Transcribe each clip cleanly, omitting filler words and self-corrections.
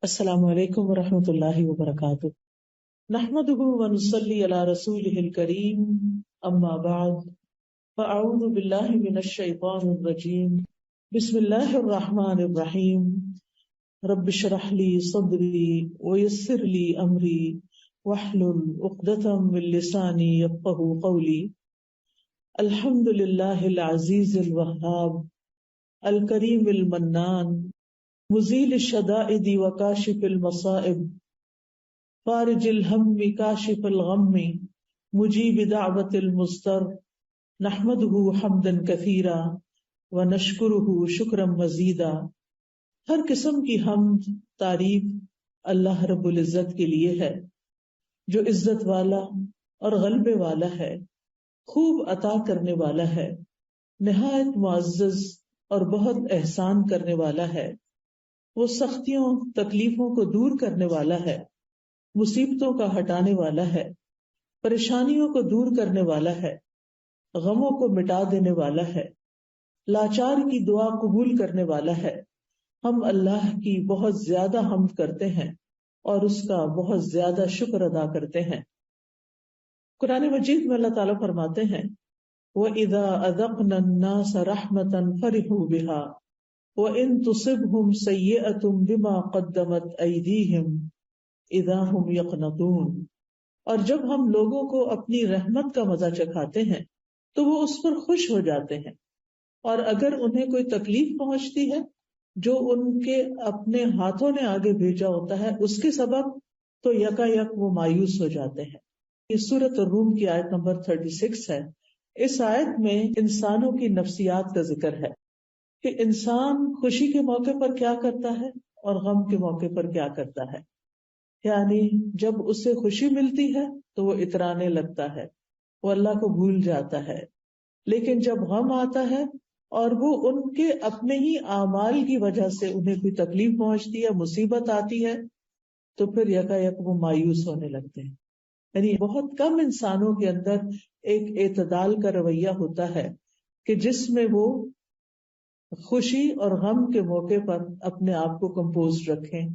السلام علیکم ورحمۃ اللہ وبرکاتہ۔ نحمده ونصلی علی رسوله الکریم، اما بعد فاعوذ باللہ من الشیطان الرجیم، بسم اللہ الرحمن الرحیم۔ رب اشرح لی صدری ویسر لی امری واحلل عقدۃ من لسانی یفقهوا قولی۔ الحمد للہ العزیز الوہاب الکریم المنان، مزیل الشدائد وکاشف المصائب، فارج الہم کاشف الغم، مجیب دعوت المضطر، نحمدہ حمدا کثیرا ونشکرہ شکرا مزیدا۔ ہر قسم کی حمد تعریف اللہ رب العزت کے لیے ہے جو عزت والا اور غلبے والا ہے، خوب عطا کرنے والا ہے، نہایت معزز اور بہت احسان کرنے والا ہے۔ وہ سختیوں تکلیفوں کو دور کرنے والا ہے، مصیبتوں کا ہٹانے والا ہے، پریشانیوں کو دور کرنے والا ہے، غموں کو مٹا دینے والا ہے، لاچار کی دعا قبول کرنے والا ہے۔ ہم اللہ کی بہت زیادہ حمد کرتے ہیں اور اس کا بہت زیادہ شکر ادا کرتے ہیں۔ قرآن مجید میں اللہ تعالیٰ فرماتے ہیں وَإِذَا أَذَقْنَا النَّاسَ رَحْمَةً فَرِحُوا بِهَا وَإِن تُصِبْهُمْ سَيِّئَةٌ بِمَا قَدَّمَتْ أَيْدِيهِمْ إِذَا هُمْ يَقْنَطُونَ۔ اور جب ہم لوگوں کو اپنی رحمت کا مزہ چکھاتے ہیں تو وہ اس پر خوش ہو جاتے ہیں، اور اگر انہیں کوئی تکلیف پہنچتی ہے جو ان کے اپنے ہاتھوں نے آگے بھیجا ہوتا ہے اس کے سبب، تو یکا یک وہ مایوس ہو جاتے ہیں۔ یہ سورۃ الروم کی آیت نمبر 36 ہے۔ اس آیت میں انسانوں کی نفسیات کا ذکر ہے کہ انسان خوشی کے موقع پر کیا کرتا ہے اور غم کے موقع پر کیا کرتا ہے۔ یعنی جب اسے خوشی ملتی ہے تو وہ اترانے لگتا ہے، وہ اللہ کو بھول جاتا ہے، لیکن جب غم آتا ہے اور وہ ان کے اپنے ہی اعمال کی وجہ سے انہیں کوئی تکلیف پہنچتی ہے، مصیبت آتی ہے، تو پھر یکا یک وہ مایوس ہونے لگتے ہیں۔ یعنی بہت کم انسانوں کے اندر ایک اعتدال کا رویہ ہوتا ہے کہ جس میں وہ خوشی اور غم کے موقع پر اپنے آپ کو کمپوز رکھیں،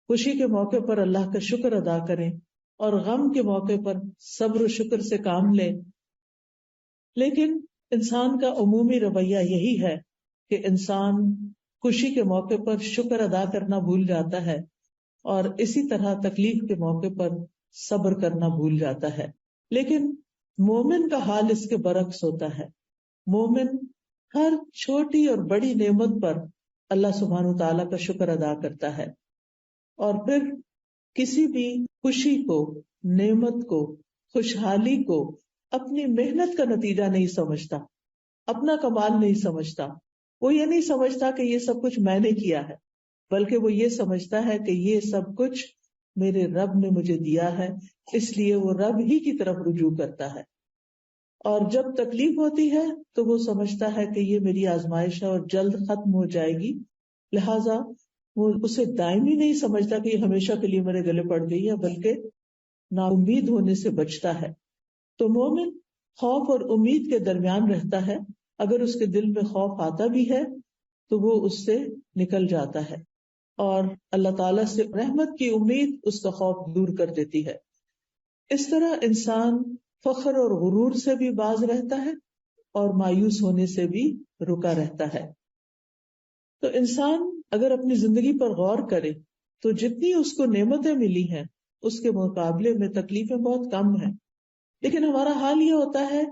خوشی کے موقع پر اللہ کا شکر ادا کریں اور غم کے موقع پر صبر و شکر سے کام لیں۔ لیکن انسان کا عمومی رویہ یہی ہے کہ انسان خوشی کے موقع پر شکر ادا کرنا بھول جاتا ہے اور اسی طرح تکلیف کے موقع پر صبر کرنا بھول جاتا ہے۔ لیکن مومن کا حال اس کے برعکس ہوتا ہے۔ مومن ہر چھوٹی اور بڑی نعمت پر اللہ سبحانہ تعالیٰ کا شکر ادا کرتا ہے، اور پھر کسی بھی خوشی کو، نعمت کو، خوشحالی کو اپنی محنت کا نتیجہ نہیں سمجھتا، اپنا کمال نہیں سمجھتا۔ وہ یہ نہیں سمجھتا کہ یہ سب کچھ میں نے کیا ہے، بلکہ وہ یہ سمجھتا ہے کہ یہ سب کچھ میرے رب نے مجھے دیا ہے، اس لیے وہ رب ہی کی طرف رجوع کرتا ہے۔ اور جب تکلیف ہوتی ہے تو وہ سمجھتا ہے کہ یہ میری آزمائش ہے اور جلد ختم ہو جائے گی، لہٰذا وہ اسے دائمی نہیں سمجھتا کہ یہ ہمیشہ کے لیے میرے گلے پڑ گئی ہے، بلکہ نا امید ہونے سے بچتا ہے۔ تو مومن خوف اور امید کے درمیان رہتا ہے۔ اگر اس کے دل میں خوف آتا بھی ہے تو وہ اس سے نکل جاتا ہے، اور اللہ تعالیٰ سے رحمت کی امید اس کا خوف دور کر دیتی ہے۔ اس طرح انسان فخر اور غرور سے بھی باز رہتا ہے اور مایوس ہونے سے بھی رکا رہتا ہے۔ تو انسان اگر اپنی زندگی پر غور کرے تو جتنی اس کو نعمتیں ملی ہیں اس کے مقابلے میں تکلیفیں بہت کم ہیں، لیکن ہمارا حال یہ ہوتا ہے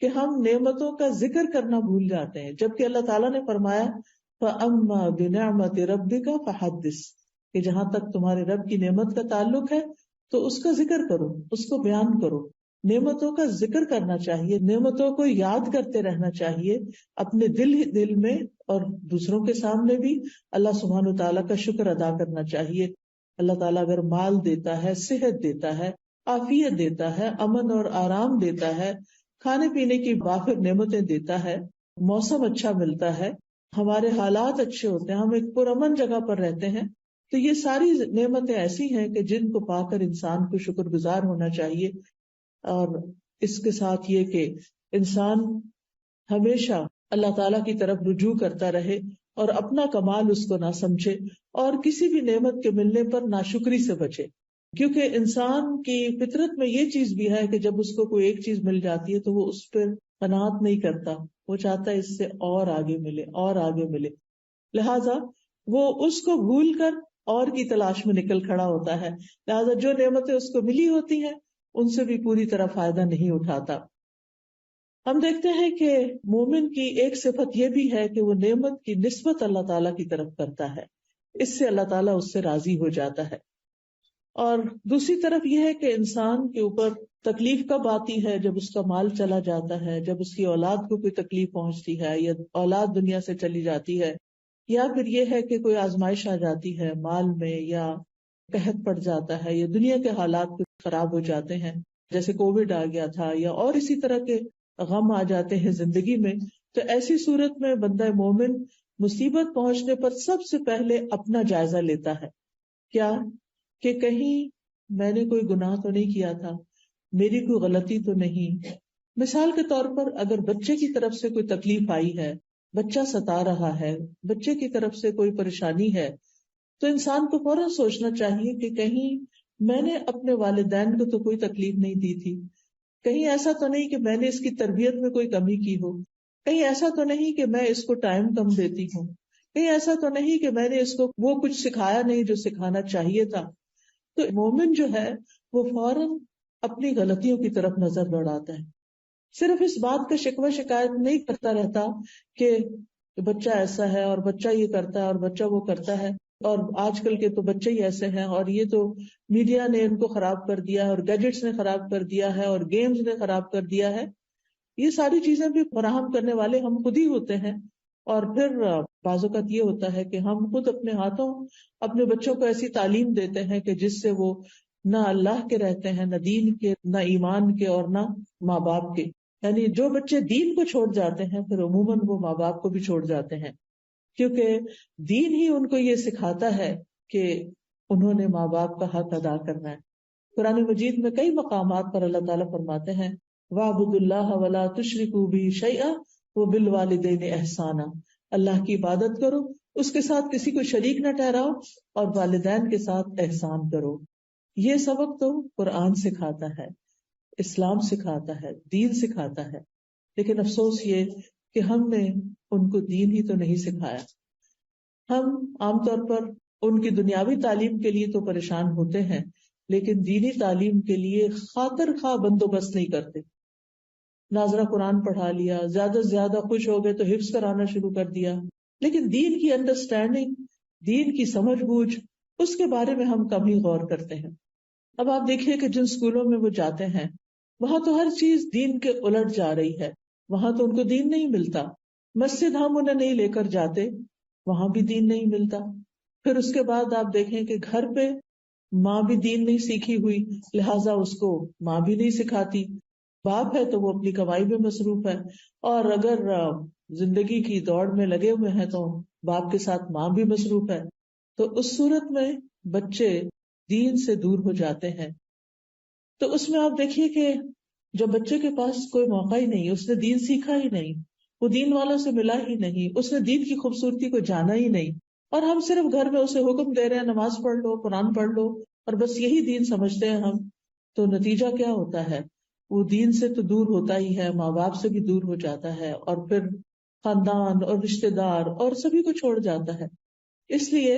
کہ ہم نعمتوں کا ذکر کرنا بھول جاتے ہیں، جبکہ اللہ تعالیٰ نے فرمایا فَأَمَّا بِنِعْمَةِ رَبِّكَ فَحَدِّثْ، کہ جہاں تک تمہارے رب کی نعمت کا تعلق ہے تو اس کا ذکر کرو، اس کو بیان کرو۔ نعمتوں کا ذکر کرنا چاہیے، نعمتوں کو یاد کرتے رہنا چاہیے، اپنے دل میں اور دوسروں کے سامنے بھی اللہ سبحانہ وتعالیٰ کا شکر ادا کرنا چاہیے۔ اللہ تعالیٰ اگر مال دیتا ہے، صحت دیتا ہے، عافیت دیتا ہے، امن اور آرام دیتا ہے، کھانے پینے کی وافر نعمتیں دیتا ہے، موسم اچھا ملتا ہے، ہمارے حالات اچھے ہوتے ہیں، ہم ایک پرامن جگہ پر رہتے ہیں، تو یہ ساری نعمتیں ایسی ہیں کہ جن کو پا کر انسان کو شکر گزار ہونا چاہیے۔ اور اس کے ساتھ یہ کہ انسان ہمیشہ اللہ تعالیٰ کی طرف رجوع کرتا رہے اور اپنا کمال اس کو نہ سمجھے، اور کسی بھی نعمت کے ملنے پر ناشکری سے بچے، کیونکہ انسان کی فطرت میں یہ چیز بھی ہے کہ جب اس کو کوئی ایک چیز مل جاتی ہے تو وہ اس پر قناعت نہیں کرتا، وہ چاہتا ہے اس سے اور آگے ملے اور آگے ملے، لہذا وہ اس کو بھول کر اور کی تلاش میں نکل کھڑا ہوتا ہے، لہذا جو نعمتیں اس کو ملی ہوتی ہیں ان سے بھی پوری طرح فائدہ نہیں اٹھاتا۔ ہم دیکھتے ہیں کہ مومن کی ایک صفت یہ بھی ہے کہ وہ نعمت کی نسبت اللہ تعالیٰ کی طرف کرتا ہے، اس سے اللہ تعالیٰ اس سے راضی ہو جاتا ہے۔ اور دوسری طرف یہ ہے کہ انسان کے اوپر تکلیف کب آتی ہے؟ جب اس کا مال چلا جاتا ہے، جب اس کی اولاد کو کوئی تکلیف پہنچتی ہے، یا اولاد دنیا سے چلی جاتی ہے، یا پھر یہ ہے کہ کوئی آزمائش آ جاتی ہے مال میں، یا قحط پڑ جاتا ہے، یا دنیا کے حالات خراب ہو جاتے ہیں جیسے کووڈ آ گیا تھا، یا اور اسی طرح کے غم آ جاتے ہیں زندگی میں، تو ایسی صورت میں بندہ مومن مصیبت پہنچنے پر سب سے پہلے اپنا جائزہ لیتا ہے، کیا کہ کہیں میں نے کوئی گناہ تو نہیں کیا تھا، میری کوئی غلطی تو نہیں۔ مثال کے طور پر اگر بچے کی طرف سے کوئی تکلیف آئی ہے، بچہ ستا رہا ہے، بچے کی طرف سے کوئی پریشانی ہے، تو انسان کو فوراً سوچنا چاہیے کہ کہیں میں نے اپنے والدین کو تو کوئی تکلیف نہیں دی تھی، کہیں ایسا تو نہیں کہ میں نے اس کی تربیت میں کوئی کمی کی ہو، کہیں ایسا تو نہیں کہ میں اس کو ٹائم کم دیتی ہوں، کہیں ایسا تو نہیں کہ میں نے اس کو وہ کچھ سکھایا نہیں جو سکھانا چاہیے تھا۔ تو مومن جو ہے وہ فوراً اپنی غلطیوں کی طرف نظر دوڑاتا ہے، صرف اس بات کا شکوہ شکایت نہیں کرتا رہتا کہ بچہ ایسا ہے اور بچہ یہ کرتا ہے اور بچہ وہ کرتا ہے، اور آج کل کے تو بچے ہی ایسے ہیں، اور یہ تو میڈیا نے ان کو خراب کر دیا ہے، اور گیجٹس نے خراب کر دیا ہے، اور گیمز نے خراب کر دیا ہے۔ یہ ساری چیزیں بھی فراہم کرنے والے ہم خود ہی ہوتے ہیں، اور پھر بعض اوقات یہ ہوتا ہے کہ ہم خود اپنے ہاتھوں اپنے بچوں کو ایسی تعلیم دیتے ہیں کہ جس سے وہ نہ اللہ کے رہتے ہیں، نہ دین کے، نہ ایمان کے، اور نہ ماں باپ کے۔ یعنی جو بچے دین کو چھوڑ جاتے ہیں پھر عموماً وہ ماں باپ کو بھی چھوڑ جاتے ہیں، کیونکہ دین ہی ان کو یہ سکھاتا ہے کہ انہوں نے ماں باپ کا حق ادا کرنا ہے۔ قرآن مجید میں کئی مقامات پر اللہ تعالیٰ فرماتے ہیں وَاعْبُدُوا اللَّهَ وَلَا تُشْرِكُوا بِهِ شَيْئًا وَبِالْوَالِدَيْنِ إِحْسَانًا، اللہ کی عبادت کرو، اس کے ساتھ کسی کو شریک نہ ٹھہراؤ، اور والدین کے ساتھ احسان کرو۔ یہ سبق تو قرآن سکھاتا ہے، اسلام سکھاتا ہے، دین سکھاتا ہے، لیکن افسوس یہ کہ ہم نے ان کو دین ہی تو نہیں سکھایا۔ ہم عام طور پر ان کی دنیاوی تعلیم کے لیے تو پریشان ہوتے ہیں، لیکن دینی تعلیم کے لیے خاطر خواہ بندوبست نہیں کرتے۔ ناظرہ قرآن پڑھا لیا، زیادہ سے زیادہ خوش ہو گئے تو حفظ کرانا شروع کر دیا، لیکن دین کی انڈرسٹینڈنگ، دین کی سمجھ بوجھ، اس کے بارے میں ہم کم ہی غور کرتے ہیں۔ اب آپ دیکھیے کہ جن سکولوں میں وہ جاتے ہیں وہاں تو ہر چیز دین کے الٹ جا رہی ہے، وہاں تو ان کو دین نہیں ملتا۔ مسجد ہم انہیں نہیں لے کر جاتے، وہاں بھی دین نہیں ملتا۔ پھر اس کے بعد آپ دیکھیں کہ گھر پہ ماں بھی دین نہیں سیکھی ہوئی، لہٰذا اس کو ماں بھی نہیں سکھاتی، باپ ہے تو وہ اپنی کمائی میں مصروف ہے، اور اگر زندگی کی دوڑ میں لگے ہوئے ہیں تو باپ کے ساتھ ماں بھی مصروف ہے، تو اس صورت میں بچے دین سے دور ہو جاتے ہیں۔ تو اس میں آپ دیکھیے کہ جب بچے کے پاس کوئی موقع ہی نہیں، اس نے دین سیکھا ہی نہیں، وہ دین والوں سے ملا ہی نہیں، اس نے دین کی خوبصورتی کو جانا ہی نہیں، اور ہم صرف گھر میں اسے حکم دے رہے ہیں نماز پڑھ لو، قرآن پڑھ لو، اور بس یہی دین سمجھتے ہیں ہم، تو نتیجہ کیا ہوتا ہے؟ وہ دین سے تو دور ہوتا ہی ہے، ماں باپ سے بھی دور ہو جاتا ہے، اور پھر خاندان اور رشتے دار اور سبھی کو چھوڑ جاتا ہے۔ اس لیے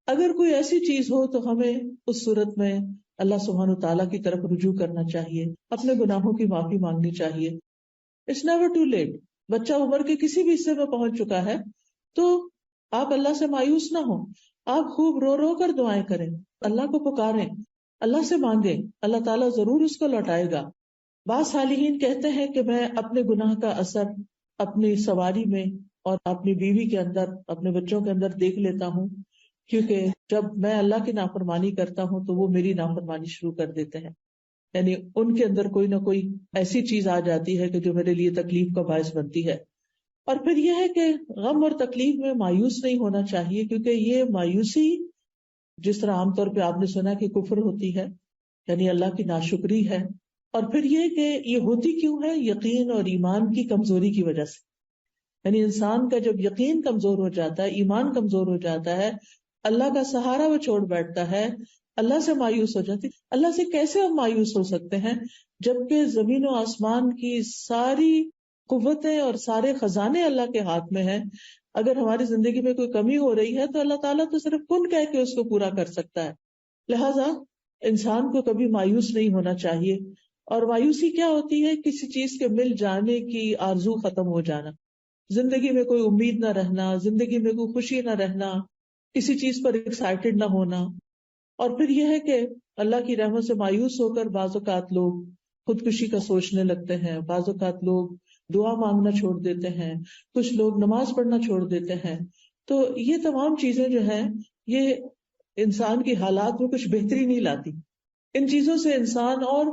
اگر کوئی ایسی چیز ہو تو ہمیں اس صورت میں اللہ سبحانہ تعالیٰ کی طرف رجوع کرنا چاہیے، اپنے گناہوں کی معافی مانگنی چاہیے۔ It's never too late. بچہ عمر کے کسی بھی حصے میں پہنچ چکا ہے تو آپ اللہ سے مایوس نہ ہوں، آپ خوب رو رو کر دعائیں کریں، اللہ کو پکاریں، اللہ سے مانگیں، اللہ تعالیٰ ضرور اس کو لوٹائے گا۔ بعض صالحین کہتے ہیں کہ میں اپنے گناہ کا اثر اپنی سواری میں اور اپنی بیوی کے اندر، اپنے بچوں کے اندر دیکھ لیتا ہوں، کیونکہ جب میں اللہ کی نافرمانی کرتا ہوں تو وہ میری نافرمانی شروع کر دیتے ہیں، یعنی ان کے اندر کوئی نہ کوئی ایسی چیز آ جاتی ہے کہ جو میرے لیے تکلیف کا باعث بنتی ہے۔ اور پھر یہ ہے کہ غم اور تکلیف میں مایوس نہیں ہونا چاہیے، کیونکہ یہ مایوسی جس طرح عام طور پہ آپ نے سنا کہ کفر ہوتی ہے، یعنی اللہ کی ناشکری ہے، اور پھر یہ کہ یہ ہوتی کیوں ہے؟ یقین اور ایمان کی کمزوری کی وجہ سے۔ یعنی انسان کا جب یقین کمزور ہو جاتا ہے، ایمان کمزور ہو جاتا ہے، اللہ کا سہارا وہ چھوڑ بیٹھتا ہے، اللہ سے مایوس ہو جاتی. اللہ سے کیسے ہم مایوس ہو سکتے ہیں جبکہ زمین و آسمان کی ساری قوتیں اور سارے خزانے اللہ کے ہاتھ میں ہیں. اگر ہماری زندگی میں کوئی کمی ہو رہی ہے تو اللہ تعالیٰ تو صرف کن کہہ کے اس کو پورا کر سکتا ہے. لہذا انسان کو کبھی مایوس نہیں ہونا چاہیے. اور مایوسی کیا ہوتی ہے؟ کسی چیز کے مل جانے کی آرزو ختم ہو جانا، زندگی میں کوئی امید نہ رہنا، زندگی میں کوئی خوشی نہ رہنا، کسی چیز پر ایکسائٹیڈ نہ ہونا. اور پھر یہ ہے کہ اللہ کی رحمت سے مایوس ہو کر بعض اوقات لوگ خودکشی کا سوچنے لگتے ہیں، بعض اوقات لوگ دعا مانگنا چھوڑ دیتے ہیں، کچھ لوگ نماز پڑھنا چھوڑ دیتے ہیں. تو یہ تمام چیزیں جو ہیں یہ انسان کی حالات میں کچھ بہتری نہیں لاتی. ان چیزوں سے انسان اور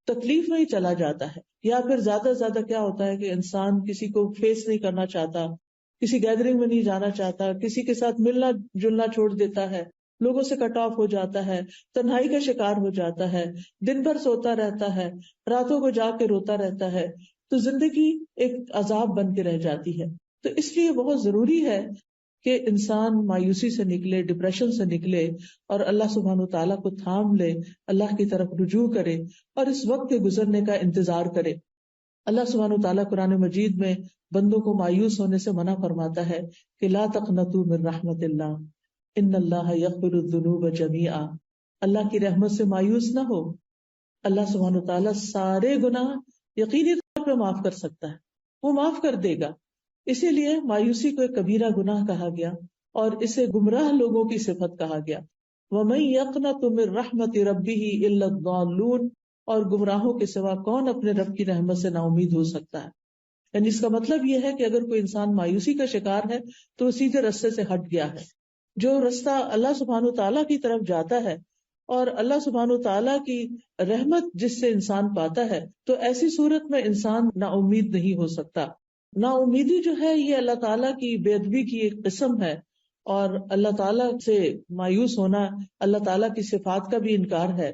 تکلیف میں ہی چلا جاتا ہے. یا پھر زیادہ سے زیادہ کیا ہوتا ہے کہ انسان کسی کو فیس نہیں کرنا چاہتا، کسی گیدرنگ میں نہیں جانا چاہتا، کسی کے ساتھ ملنا جلنا چھوڑ دیتا ہے، لوگوں سے کٹ آف ہو جاتا ہے، تنہائی کا شکار ہو جاتا ہے، دن بھر سوتا رہتا ہے، راتوں کو جا کے روتا رہتا ہے. تو زندگی ایک عذاب بن کے رہ جاتی ہے. تو اس لیے بہت ضروری ہے کہ انسان مایوسی سے نکلے، ڈپریشن سے نکلے اور اللہ سبحانہ و تعالیٰ کو تھام لے، اللہ کی طرف رجوع کرے اور اس وقت کے گزرنے کا انتظار کرے. اللہ سبحانہ و تعالیٰ قرآن مجید میں بندوں کو مایوس ہونے سے منع فرماتا ہے کہ لا تقنطوا من رحمت اللہ ان اللہ یغفر الذنوب جمیعا. اللہ کی رحمت سے مایوس نہ ہو. اللہ سبحانہ و تعالیٰ سارے گناہ یقینی طور پہ معاف کر سکتا ہے، وہ معاف کر دے گا. اسی لیے مایوسی کو ایک کبیرہ گناہ کہا گیا اور اسے گمراہ لوگوں کی صفت کہا گیا. وَمَن يَقْنَطُ مِن رَحْمَةِ رَبِّهِ إِلَّا الضَّالُّونَ. اور گمراہوں کے سوا کون اپنے رب کی رحمت سے نا امید ہو سکتا ہے. یعنی اس کا مطلب یہ ہے کہ اگر کوئی انسان مایوسی کا شکار ہے تو وہ سیدھے رستے سے ہٹ گیا ہے. جو رستہ اللہ سبحانہ تعالیٰ کی طرف جاتا ہے اور اللہ سبحانہ تعالیٰ کی رحمت جس سے انسان پاتا ہے، تو ایسی صورت میں انسان نا امید نہیں ہو سکتا. نا امیدی جو ہے یہ اللہ تعالیٰ کی بے ادبی کی ایک قسم ہے، اور اللہ تعالیٰ سے مایوس ہونا اللہ تعالیٰ کی صفات کا بھی انکار ہے.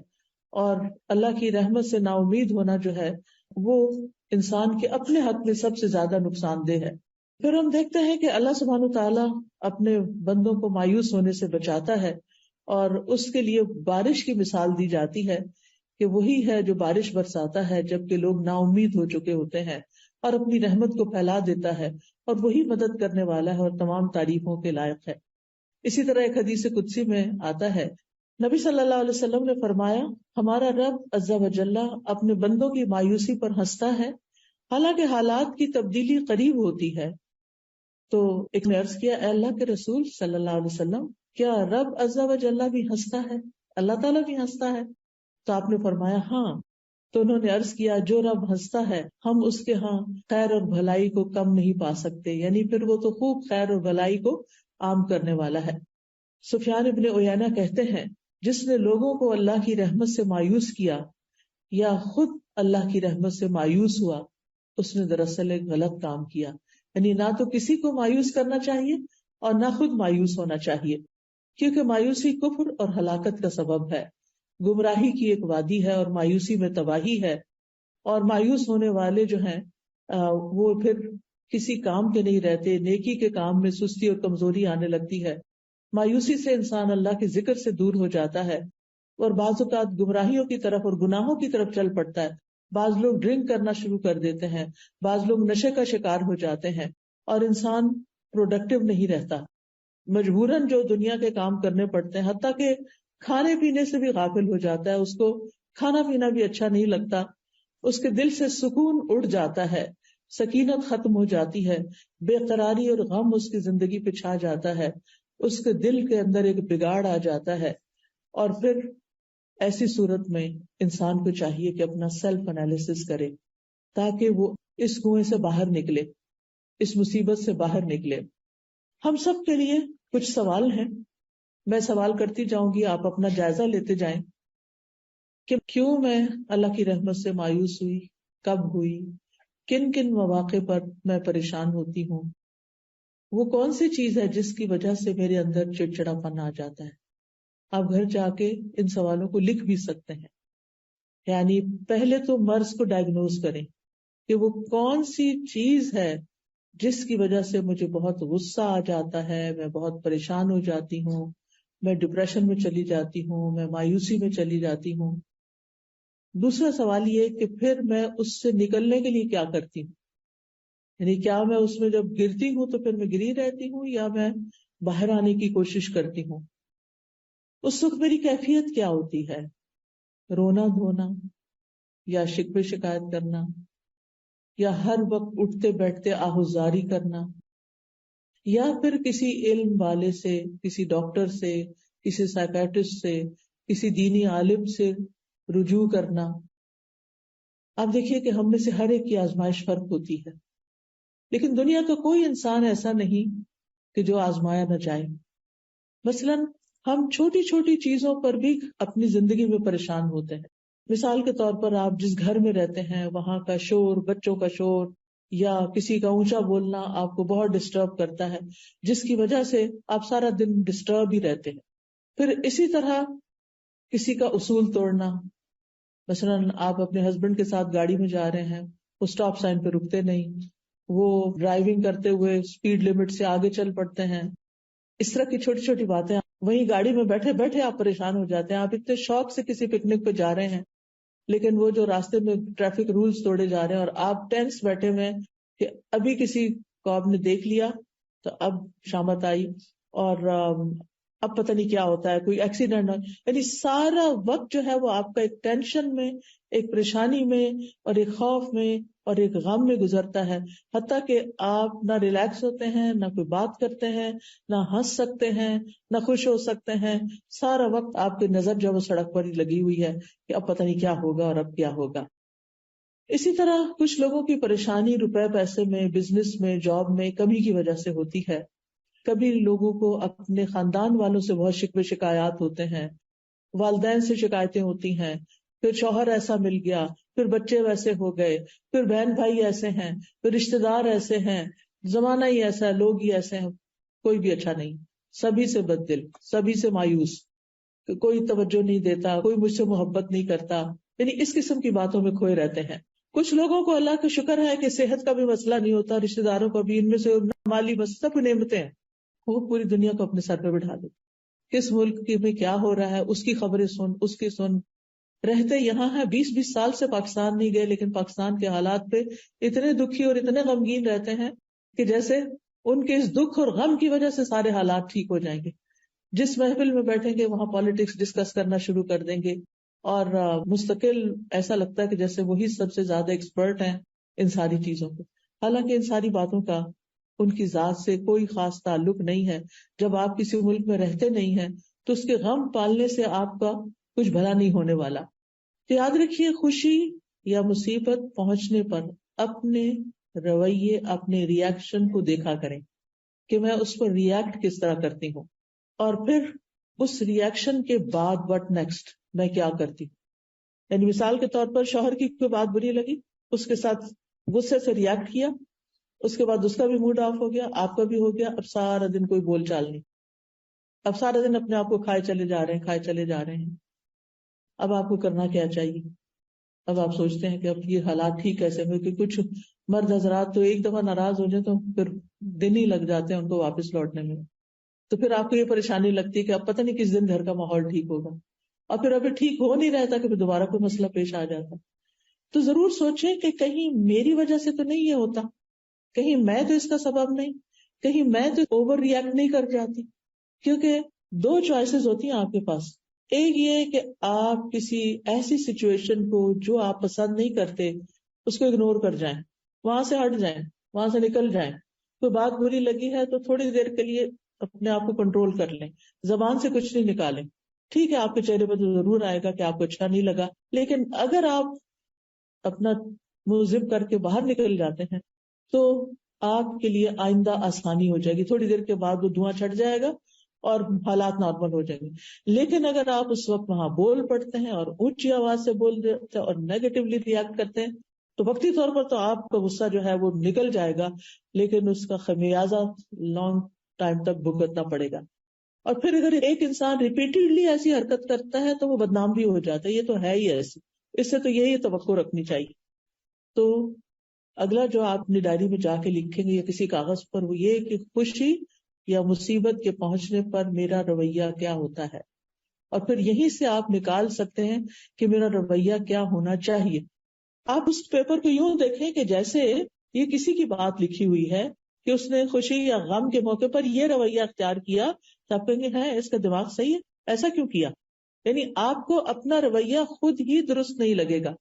اور اللہ کی رحمت سے نا امید ہونا جو ہے وہ انسان کے اپنے حق میں سب سے زیادہ نقصان دہ ہے. پھر ہم دیکھتے ہیں کہ اللہ سبحانہ تعالیٰ اپنے بندوں کو مایوس ہونے سے بچاتا ہے، اور اس کے لیے بارش کی مثال دی جاتی ہے کہ وہی ہے جو بارش برساتا ہے جبکہ لوگ نا امید ہو چکے ہوتے ہیں، اور اپنی رحمت کو پھیلا دیتا ہے، اور وہی مدد کرنے والا ہے اور تمام تعریفوں کے لائق ہے. اسی طرح ایک حدیث قدسی میں آتا ہے، نبی صلی اللہ علیہ وسلم نے فرمایا، ہمارا رب عز و جل اپنے بندوں کی مایوسی پر ہنستا ہے حالانکہ حالات کی تبدیلی قریب ہوتی ہے. تو ایک نے عرض کیا، اے اللہ کے رسول صلی اللہ علیہ وسلم، کیا رب عز و جل بھی ہنستا ہے؟ اللہ تعالیٰ بھی ہنستا ہے؟ تو آپ نے فرمایا ہاں. تو انہوں نے عرض کیا، جو رب ہنستا ہے ہم اس کے ہاں خیر اور بھلائی کو کم نہیں پا سکتے، یعنی پھر وہ تو خوب خیر اور بھلائی کو عام کرنے والا ہے. سفیان ابن عیینہ کہتے ہیں، جس نے لوگوں کو اللہ کی رحمت سے مایوس کیا یا خود اللہ کی رحمت سے مایوس ہوا، اس نے دراصل ایک غلط کام کیا. یعنی نہ تو کسی کو مایوس کرنا چاہیے اور نہ خود مایوس ہونا چاہیے، کیونکہ مایوسی کفر اور ہلاکت کا سبب ہے، گمراہی کی ایک وادی ہے اور مایوسی میں تباہی ہے. اور مایوس ہونے والے جو ہیں وہ پھر کسی کام کے نہیں رہتے، نیکی کے کام میں سستی اور کمزوری آنے لگتی ہے. مایوسی سے انسان اللہ کے ذکر سے دور ہو جاتا ہے اور بعض اوقات گمراہیوں کی طرف اور گناہوں کی طرف چل پڑتا ہے. بعض لوگ ڈرنک کرنا شروع کر دیتے ہیں، بعض لوگ نشے کا شکار ہو جاتے ہیں، اور انسان پروڈکٹیو نہیں رہتا، مجبوراً جو دنیا کے کام کرنے پڑتے ہیں، حتیٰ کہ کھانے پینے سے بھی غافل ہو جاتا ہے، اس کو کھانا پینا بھی اچھا نہیں لگتا، اس کے دل سے سکون اڑ جاتا ہے، سکینت ختم ہو جاتی ہے، بے قراری اور غم اس کی زندگی پہ چھا جاتا ہے، اس کے دل کے اندر ایک بگاڑ آ جاتا ہے. اور پھر ایسی صورت میں انسان کو چاہیے کہ اپنا سیلف انالیسس کرے تاکہ وہ اس کنویں سے باہر نکلے، اس مصیبت سے باہر نکلے. ہم سب کے لیے کچھ سوال ہیں، میں سوال کرتی جاؤں گی، آپ اپنا جائزہ لیتے جائیں کہ کیوں میں اللہ کی رحمت سے مایوس ہوئی، کب ہوئی، کن کن مواقع پر میں پریشان ہوتی ہوں، وہ کون سی چیز ہے جس کی وجہ سے میرے اندر چڑچڑا پن آ جاتا ہے. آپ گھر جا کے ان سوالوں کو لکھ بھی سکتے ہیں. یعنی پہلے تو مرض کو ڈائگنوز کریں کہ وہ کون سی چیز ہے جس کی وجہ سے مجھے بہت غصہ آ جاتا ہے، میں بہت پریشان ہو جاتی ہوں، میں ڈپریشن میں چلی جاتی ہوں، میں مایوسی میں چلی جاتی ہوں۔ دوسرا سوال یہ کہ پھر میں اس سے نکلنے کے لیے کیا کرتی ہوں، یعنی کیا میں اس میں جب گرتی ہوں تو پھر میں گری رہتی ہوں یا میں باہر آنے کی کوشش کرتی ہوں؟ اس وقت میری کیفیت کیا ہوتی ہے؟ رونا دھونا، یا شکوے شکایت کرنا، یا ہر وقت اٹھتے بیٹھتے آہوزاری کرنا، یا پھر کسی علم والے سے، کسی ڈاکٹر سے، کسی سائیکیٹرسٹ سے، کسی دینی عالم سے رجوع کرنا۔ آپ دیکھیے کہ ہم میں سے ہر ایک کی آزمائش فرق ہوتی ہے، لیکن دنیا کا کوئی انسان ایسا نہیں کہ جو آزمایا نہ جائے۔ مثلاً ہم چھوٹی چھوٹی چیزوں پر بھی اپنی زندگی میں پریشان ہوتے ہیں۔ مثال کے طور پر آپ جس گھر میں رہتے ہیں وہاں کا شور، بچوں کا شور یا کسی کا اونچا بولنا آپ کو بہت ڈسٹرب کرتا ہے، جس کی وجہ سے آپ سارا دن ڈسٹرب ہی رہتے ہیں۔ پھر اسی طرح کسی کا اصول توڑنا، مثلاً آپ اپنے ہسبینڈ کے ساتھ گاڑی میں جا رہے ہیں، وہ اسٹاپ سائن پہ رکتے نہیں، وہ ڈرائیونگ کرتے ہوئے اسپیڈ لمٹ سے آگے چل پڑتے ہیں، اس طرح کی چھوٹی چھوٹی باتیں۔ وہیں گاڑی میں بیٹھے بیٹھے آپ پریشان ہو جاتے ہیں، آپ اتنے شوق سے کسی پکنک پہ جا رہے ہیں لیکن وہ جو راستے میں ٹریفک رولز توڑے جا رہے ہیں اور آپ ٹینس بیٹھے ہوئے ہیں کہ ابھی کسی کو آپ نے دیکھ لیا تو اب شامت آئی اور اب پتہ نہیں کیا ہوتا ہے، کوئی ایکسیڈنٹ ہو، یعنی سارا وقت جو ہے وہ آپ کا ایک ٹینشن میں، ایک پریشانی میں اور ایک خوف میں اور ایک غم میں گزرتا ہے، حتیٰ کہ آپ نہ ریلیکس ہوتے ہیں، نہ کوئی بات کرتے ہیں، نہ ہنس سکتے ہیں، نہ خوش ہو سکتے ہیں۔ سارا وقت آپ کی نظر جو ہے وہ سڑک پر ہی لگی ہوئی ہے کہ اب پتہ نہیں کیا ہوگا اور اب کیا ہوگا۔ اسی طرح کچھ لوگوں کی پریشانی روپے پیسے میں، بزنس میں، جاب میں کمی کی وجہ سے ہوتی ہے۔ کبھی لوگوں کو اپنے خاندان والوں سے بہت شکوے شکایات ہوتے ہیں، والدین سے شکایتیں ہوتی ہیں، پھر شوہر ایسا مل گیا، پھر بچے ویسے ہو گئے، پھر بہن بھائی ایسے ہیں، پھر رشتے دار ایسے ہیں، زمانہ ہی ایسا ہے، لوگ ہی ایسے ہیں، کوئی بھی اچھا نہیں، سبھی سے بد دل، سبھی سے مایوس، کوئی توجہ نہیں دیتا، کوئی مجھ سے محبت نہیں کرتا، یعنی اس قسم کی باتوں میں کھوئے رہتے ہیں۔ کچھ لوگوں کو اللہ کا شکر ہے کہ صحت کا بھی مسئلہ نہیں ہوتا، رشتے داروں کا بھی، ان میں سے مالی بس سب نعمتیں ہیں، وہ پوری دنیا کو اپنے سر پہ بٹھا دیتے، کس ملک میں کیا ہو رہا ہے اس کی خبریں سن، اس کی سن، رہتے یہاں ہیں 20 سال سے پاکستان نہیں گئے لیکن پاکستان کے حالات پہ اتنے دکھی اور اتنے غمگین رہتے ہیں کہ جیسے ان کے اس دکھ اور غم کی وجہ سے سارے حالات ٹھیک ہو جائیں گے۔ جس محفل میں بیٹھیں گے وہاں پالیٹکس ڈسکس کرنا شروع کر دیں گے اور مستقل ایسا لگتا ہے کہ جیسے وہی سب سے زیادہ ایکسپرٹ ہیں ان ساری چیزوں پہ، حالانکہ ان ساری باتوں کا ان کی ذات سے کوئی خاص تعلق نہیں ہے۔ جب آپ کسی ملک میں رہتے نہیں ہیں تو اس کے غم پالنے سے آپ کا کچھ بھلا نہیں ہونے والا۔ تو یاد رکھیے، خوشی یا مصیبت پہنچنے پر اپنے رویے، اپنے ریئیکشن کو دیکھا کریں کہ میں اس پر ریئیکٹ کس طرح کرتی ہوں، اور پھر اس ریئیکشن کے بعد وٹ نیکسٹ، میں کیا کرتی ہوں۔ یعنی مثال کے طور پر شوہر کی کوئی بات بری لگی، اس کے ساتھ غصے سے ریئیکٹ کیا، اس کے بعد اس کا بھی موڈ آف ہو گیا، آپ کا بھی ہو گیا، اب سارا دن کوئی بول چال نہیں، اب سارا دن اپنے آپ کو کھائے چلے جا رہے ہیں، کھائے چلے جا رہے ہیں۔ اب آپ کو کرنا کیا چاہیے؟ اب آپ سوچتے ہیں کہ اب یہ حالات ٹھیک کیسے ہوئے، کہ کچھ مرد حضرات تو ایک دفعہ ناراض ہو جائیں تو پھر دن ہی لگ جاتے ہیں ان کو واپس لوٹنے میں، تو پھر آپ کو یہ پریشانی لگتی ہے کہ اب پتہ نہیں کس دن گھر کا ماحول ٹھیک ہوگا، اور پھر ابھی ٹھیک ہو نہیں رہتا کہ پھر دوبارہ کوئی مسئلہ پیش آ جاتا۔ تو ضرور سوچیں کہ کہیں میری وجہ سے تو نہیں یہ ہوتا، کہیں میں تو اس کا سبب نہیں، کہیں میں تو اوور ریئیکٹ نہیں کر جاتی۔ کیونکہ دو چوائسز ہوتی ہیں آپ کے پاس، ایک یہ کہ آپ کسی ایسی سچویشن کو جو آپ پسند نہیں کرتے اس کو اگنور کر جائیں، وہاں سے ہٹ جائیں، وہاں سے نکل جائیں۔ کوئی بات بری لگی ہے تو تھوڑی دیر کے لیے اپنے آپ کو کنٹرول کر لیں، زبان سے کچھ نہیں نکالیں۔ ٹھیک ہے آپ کے چہرے پر تو ضرور آئے گا کہ آپ کو اچھا نہیں لگا، لیکن اگر آپ اپنا منہ زپ کر کے باہر نکل جاتے ہیں تو آپ کے لیے آئندہ آسانی ہو جائے گی، تھوڑی دیر کے بعد وہ دھواں چھٹ جائے گا اور حالات نارمل ہو جائیں گے۔ لیکن اگر آپ اس وقت وہاں بول پڑتے ہیں اور اونچی آواز سے بول دیتے ہیں اور نیگیٹولی ریئیکٹ کرتے ہیں تو وقتی طور پر تو آپ کا غصہ جو ہے وہ نکل جائے گا، لیکن اس کا خمیازہ لانگ ٹائم تک بھگتنا پڑے گا۔ اور پھر اگر ایک انسان ریپیٹڈلی ایسی حرکت کرتا ہے تو وہ بدنام بھی ہو جاتا ہے، یہ تو ہے ہی ایسی، اس سے تو یہی توقع رکھنی چاہیے۔ تو اگلا جو آپ اپنی ڈائری میں جا کے لکھیں گے یا کسی کاغذ پر، وہ یہ کہ خوشی یا مصیبت کے پہنچنے پر میرا رویہ کیا ہوتا ہے، اور پھر یہیں سے آپ نکال سکتے ہیں کہ میرا رویہ کیا ہونا چاہیے. آپ اس پیپر کو یوں دیکھیں کہ جیسے یہ کسی کی بات لکھی ہوئی ہے کہ اس نے خوشی یا غم کے موقع پر یہ رویہ اختیار کیا، تو آپ کہیں گے ہے اس کا دماغ صحیح ہے، ایسا کیوں کیا؟ یعنی آپ کو اپنا رویہ خود ہی درست نہیں لگے گا.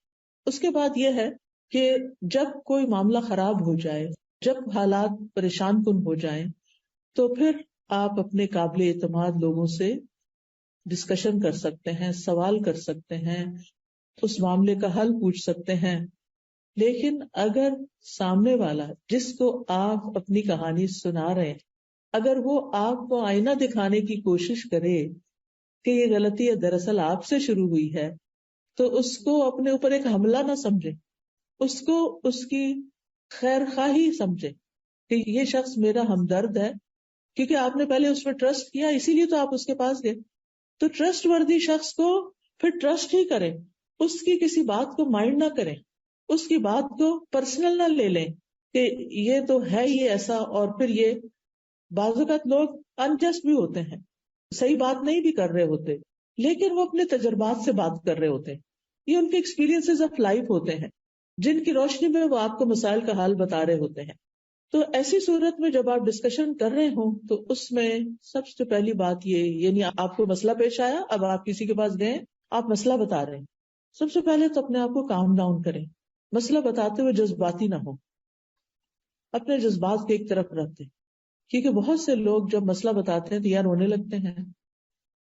اس کے بعد یہ ہے کہ جب کوئی معاملہ خراب ہو جائے، جب حالات پریشان کن ہو جائیں، تو پھر آپ اپنے قابل اعتماد لوگوں سے ڈسکشن کر سکتے ہیں، سوال کر سکتے ہیں، اس معاملے کا حل پوچھ سکتے ہیں. لیکن اگر سامنے والا جس کو آپ اپنی کہانی سنا رہے ہیں، اگر وہ آپ کو آئینہ دکھانے کی کوشش کرے کہ یہ غلطی ہے دراصل آپ سے شروع ہوئی ہے، تو اس کو اپنے اوپر ایک حملہ نہ سمجھے، اس کو اس کی خیر خواہی سمجھے کہ یہ شخص میرا ہمدرد ہے، کیونکہ آپ نے پہلے اس پر ٹرسٹ کیا، اسی لیے تو آپ اس کے پاس گئے. تو ٹرسٹ وردی شخص کو پھر ٹرسٹ ہی کریں، اس کی کسی بات کو مائنڈ نہ کریں، اس کی بات کو پرسنل نہ لے لیں کہ یہ تو ہے ہی ایسا. اور پھر یہ بعض اوقات لوگ انجسٹ بھی ہوتے ہیں، صحیح بات نہیں بھی کر رہے ہوتے، لیکن وہ اپنے تجربات سے بات کر رہے ہوتے ہیں، یہ ان کے ایکسپیرینسز آف لائف ہوتے ہیں جن کی روشنی میں وہ آپ کو مسائل کا حل بتا رہے ہوتے ہیں. تو ایسی صورت میں جب آپ ڈسکشن کر رہے ہوں تو اس میں سب سے پہلی بات یہ، یعنی آپ کو مسئلہ پیش آیا، اب آپ کسی کے پاس گئے، آپ مسئلہ بتا رہے ہیں، سب سے پہلے تو اپنے آپ کو کام ڈاؤن کریں. مسئلہ بتاتے ہوئے جذباتی نہ ہو، اپنے جذبات کو ایک طرف رکھتے، کیونکہ بہت سے لوگ جب مسئلہ بتاتے ہیں تو یا رونے لگتے ہیں،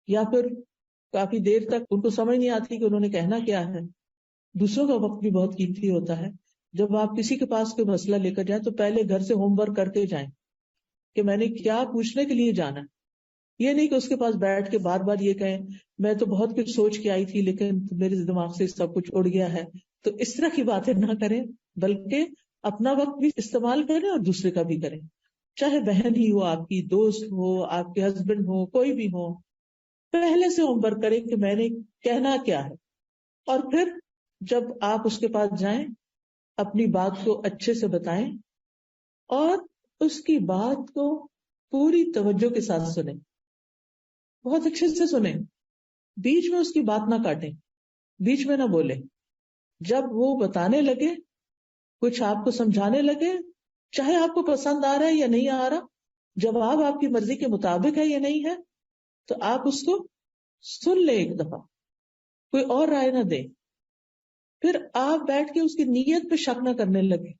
یا پھر کافی دیر تک ان کو سمجھ نہیں آتی کہ انہوں نے کہنا کیا ہے. دوسروں کا وقت بھی بہت قیمتی ہوتا ہے. جب آپ کسی کے پاس کوئی مسئلہ لے کر جائیں تو پہلے گھر سے ہوم ورک کر کے جائیں کہ میں نے کیا پوچھنے کے لیے جانا ہے. یہ نہیں کہ اس کے پاس بیٹھ کے بار بار یہ کہیں میں تو بہت کچھ سوچ کے آئی تھی لیکن میرے دماغ سے سب کچھ اڑ گیا ہے. تو اس طرح کی باتیں نہ کریں، بلکہ اپنا وقت بھی استعمال کریں اور دوسرے کا بھی کریں، چاہے بہن ہی ہو، آپ کی دوست ہو، آپ کے ہسبینڈ ہو، کوئی بھی ہو. پہلے سے ہوم ورک کریں کہ میں نے کہنا کیا ہے، اور پھر جب آپ اس کے پاس جائیں اپنی بات کو اچھے سے بتائیں اور اس کی بات کو پوری توجہ کے ساتھ سنیں، بہت اچھے سے سنیں، بیچ میں اس کی بات نہ کاٹیں، بیچ میں نہ بولیں. جب وہ بتانے لگے، کچھ آپ کو سمجھانے لگے، چاہے آپ کو پسند آ رہا ہے یا نہیں آ رہا، جواب آپ کی مرضی کے مطابق ہے یا نہیں ہے، تو آپ اس کو سن لیں ایک دفعہ، کوئی اور رائے نہ دیں. پھر آپ بیٹھ کے اس کی نیت پہ شک نہ کرنے لگے،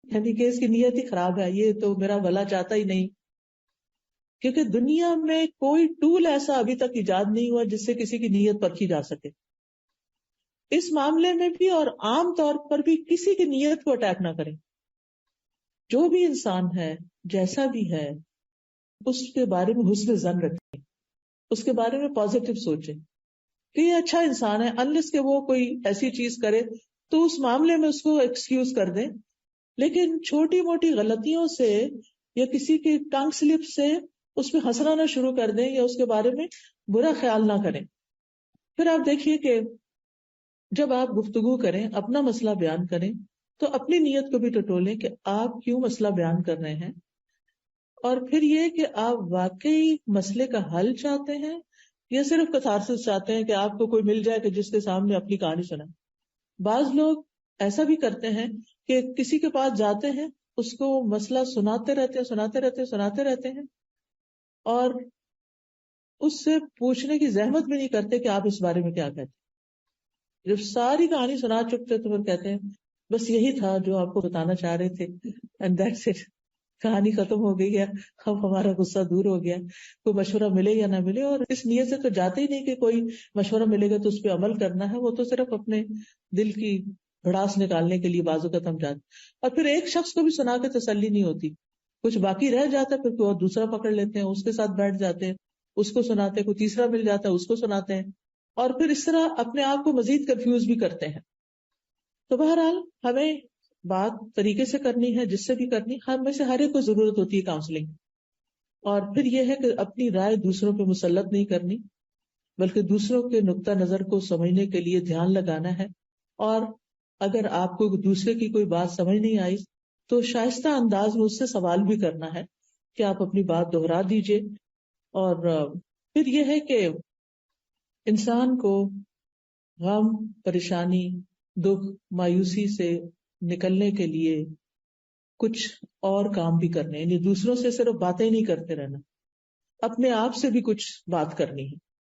یعنی کہ اس کی نیت ہی خراب ہے، یہ تو میرا بھلا چاہتا ہی نہیں. کیونکہ دنیا میں کوئی ٹول ایسا ابھی تک ایجاد نہیں ہوا جس سے کسی کی نیت پرکھی جا سکے. اس معاملے میں بھی اور عام طور پر بھی کسی کی نیت کو اٹیک نہ کریں. جو بھی انسان ہے، جیسا بھی ہے، اس کے بارے میں حسن ظن رکھیں، اس کے بارے میں پازیٹو سوچیں کہ یہ اچھا انسان ہے. انلیس کہ وہ کوئی ایسی چیز کرے تو اس معاملے میں اس کو ایکسکیوز کر دیں، لیکن چھوٹی موٹی غلطیوں سے یا کسی کی ٹنگ سلپ سے اس پہ ہنسنا نہ شروع کر دیں یا اس کے بارے میں برا خیال نہ کریں. پھر آپ دیکھیے کہ جب آپ گفتگو کریں، اپنا مسئلہ بیان کریں، تو اپنی نیت کو بھی ٹٹولیں کہ آپ کیوں مسئلہ بیان کر رہے ہیں، اور پھر یہ کہ آپ واقعی مسئلے کا حل چاہتے ہیں یا صرف کتھارسس چاہتے ہیں کہ آپ کو کوئی مل جائے کہ جس کے سامنے اپنی کہانی سنائے. بعض لوگ ایسا بھی کرتے ہیں کہ کسی کے پاس جاتے ہیں، اس کو مسئلہ سناتے رہتے ہیں اور اس سے پوچھنے کی زحمت بھی نہیں کرتے کہ آپ اس بارے میں کیا کہتے ہیں. جب ساری کہانی سنا چکتے تو پھر کہتے ہیں بس یہی تھا جو آپ کو بتانا چاہ رہے تھے، اینڈ دیٹس اٹ، کہانی ختم ہو گئی ہے، اب ہمارا غصہ دور ہو گیا. کوئی مشورہ ملے یا نہ ملے، اور اس نیت سے تو جاتے ہی نہیں کہ کوئی مشورہ ملے گا تو اس پہ عمل کرنا ہے، وہ تو صرف اپنے دل کی بھڑاس نکالنے کے لیے بعض اوقات ہم جاتے. اور پھر ایک شخص کو بھی سنا کے تسلی نہیں ہوتی، کچھ باقی رہ جاتا ہے، پھر کوئی اور دوسرا پکڑ لیتے ہیں، اس کے ساتھ بیٹھ جاتے ہیں، اس کو سناتے ہیں، کوئی تیسرا مل جاتا ہے، اس کو سناتے ہیں، اور پھر اس طرح اپنے آپ کو مزید کنفیوز بھی کرتے ہیں. تو بہرحال ہمیں بات طریقے سے کرنی ہے، جس سے بھی کرنی، ہم میں سے ہر ایک کو ضرورت ہوتی ہے کاؤنسلنگ. اور پھر یہ ہے کہ اپنی رائے دوسروں پہ مسلط نہیں کرنی، بلکہ دوسروں کے نقطہ نظر کو سمجھنے کے لیے دھیان لگانا ہے اور اگر آپ کو دوسرے کی کوئی بات سمجھ نہیں آئی تو شائستہ انداز میں اس سے سوال بھی کرنا ہے کہ آپ اپنی بات دہرا دیجئے. اور پھر یہ ہے کہ انسان کو غم، پریشانی، دکھ، مایوسی سے نکلنے کے لیے کچھ اور کام بھی کرنے، یعنی دوسروں سے صرف باتیں نہیں کرتے رہنا، اپنے آپ سے بھی کچھ بات کرنی ہے.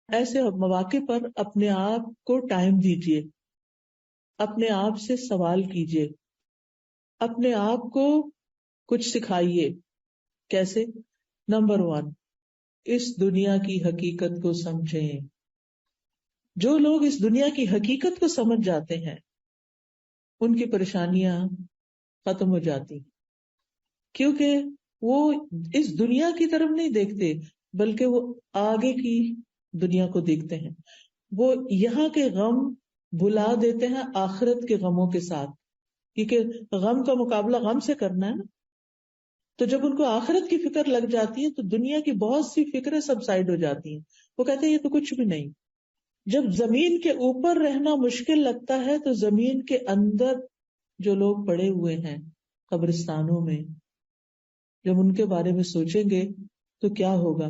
ایسے مواقع پر اپنے آپ کو ٹائم دیجیے، اپنے آپ سے سوال کیجیے، اپنے آپ کو کچھ سکھائیے. کیسے؟ نمبر 1، اس دنیا کی حقیقت کو سمجھیں. جو لوگ اس دنیا کی حقیقت کو سمجھ جاتے ہیں ان کی پریشانیاں ختم ہو جاتی، کیونکہ وہ اس دنیا کی طرف نہیں دیکھتے بلکہ وہ آگے کی دنیا کو دیکھتے ہیں. وہ یہاں کے غم بھلا دیتے ہیں آخرت کے غموں کے ساتھ، کیونکہ غم کا مقابلہ غم سے کرنا ہے نا. تو جب ان کو آخرت کی فکر لگ جاتی ہے تو دنیا کی بہت سی فکریں سب سائڈ ہو جاتی ہیں. وہ کہتے ہیں یہ تو کچھ بھی نہیں. جب زمین کے اوپر رہنا مشکل لگتا ہے تو زمین کے اندر جو لوگ پڑے ہوئے ہیں قبرستانوں میں، جب ان کے بارے میں سوچیں گے تو کیا ہوگا.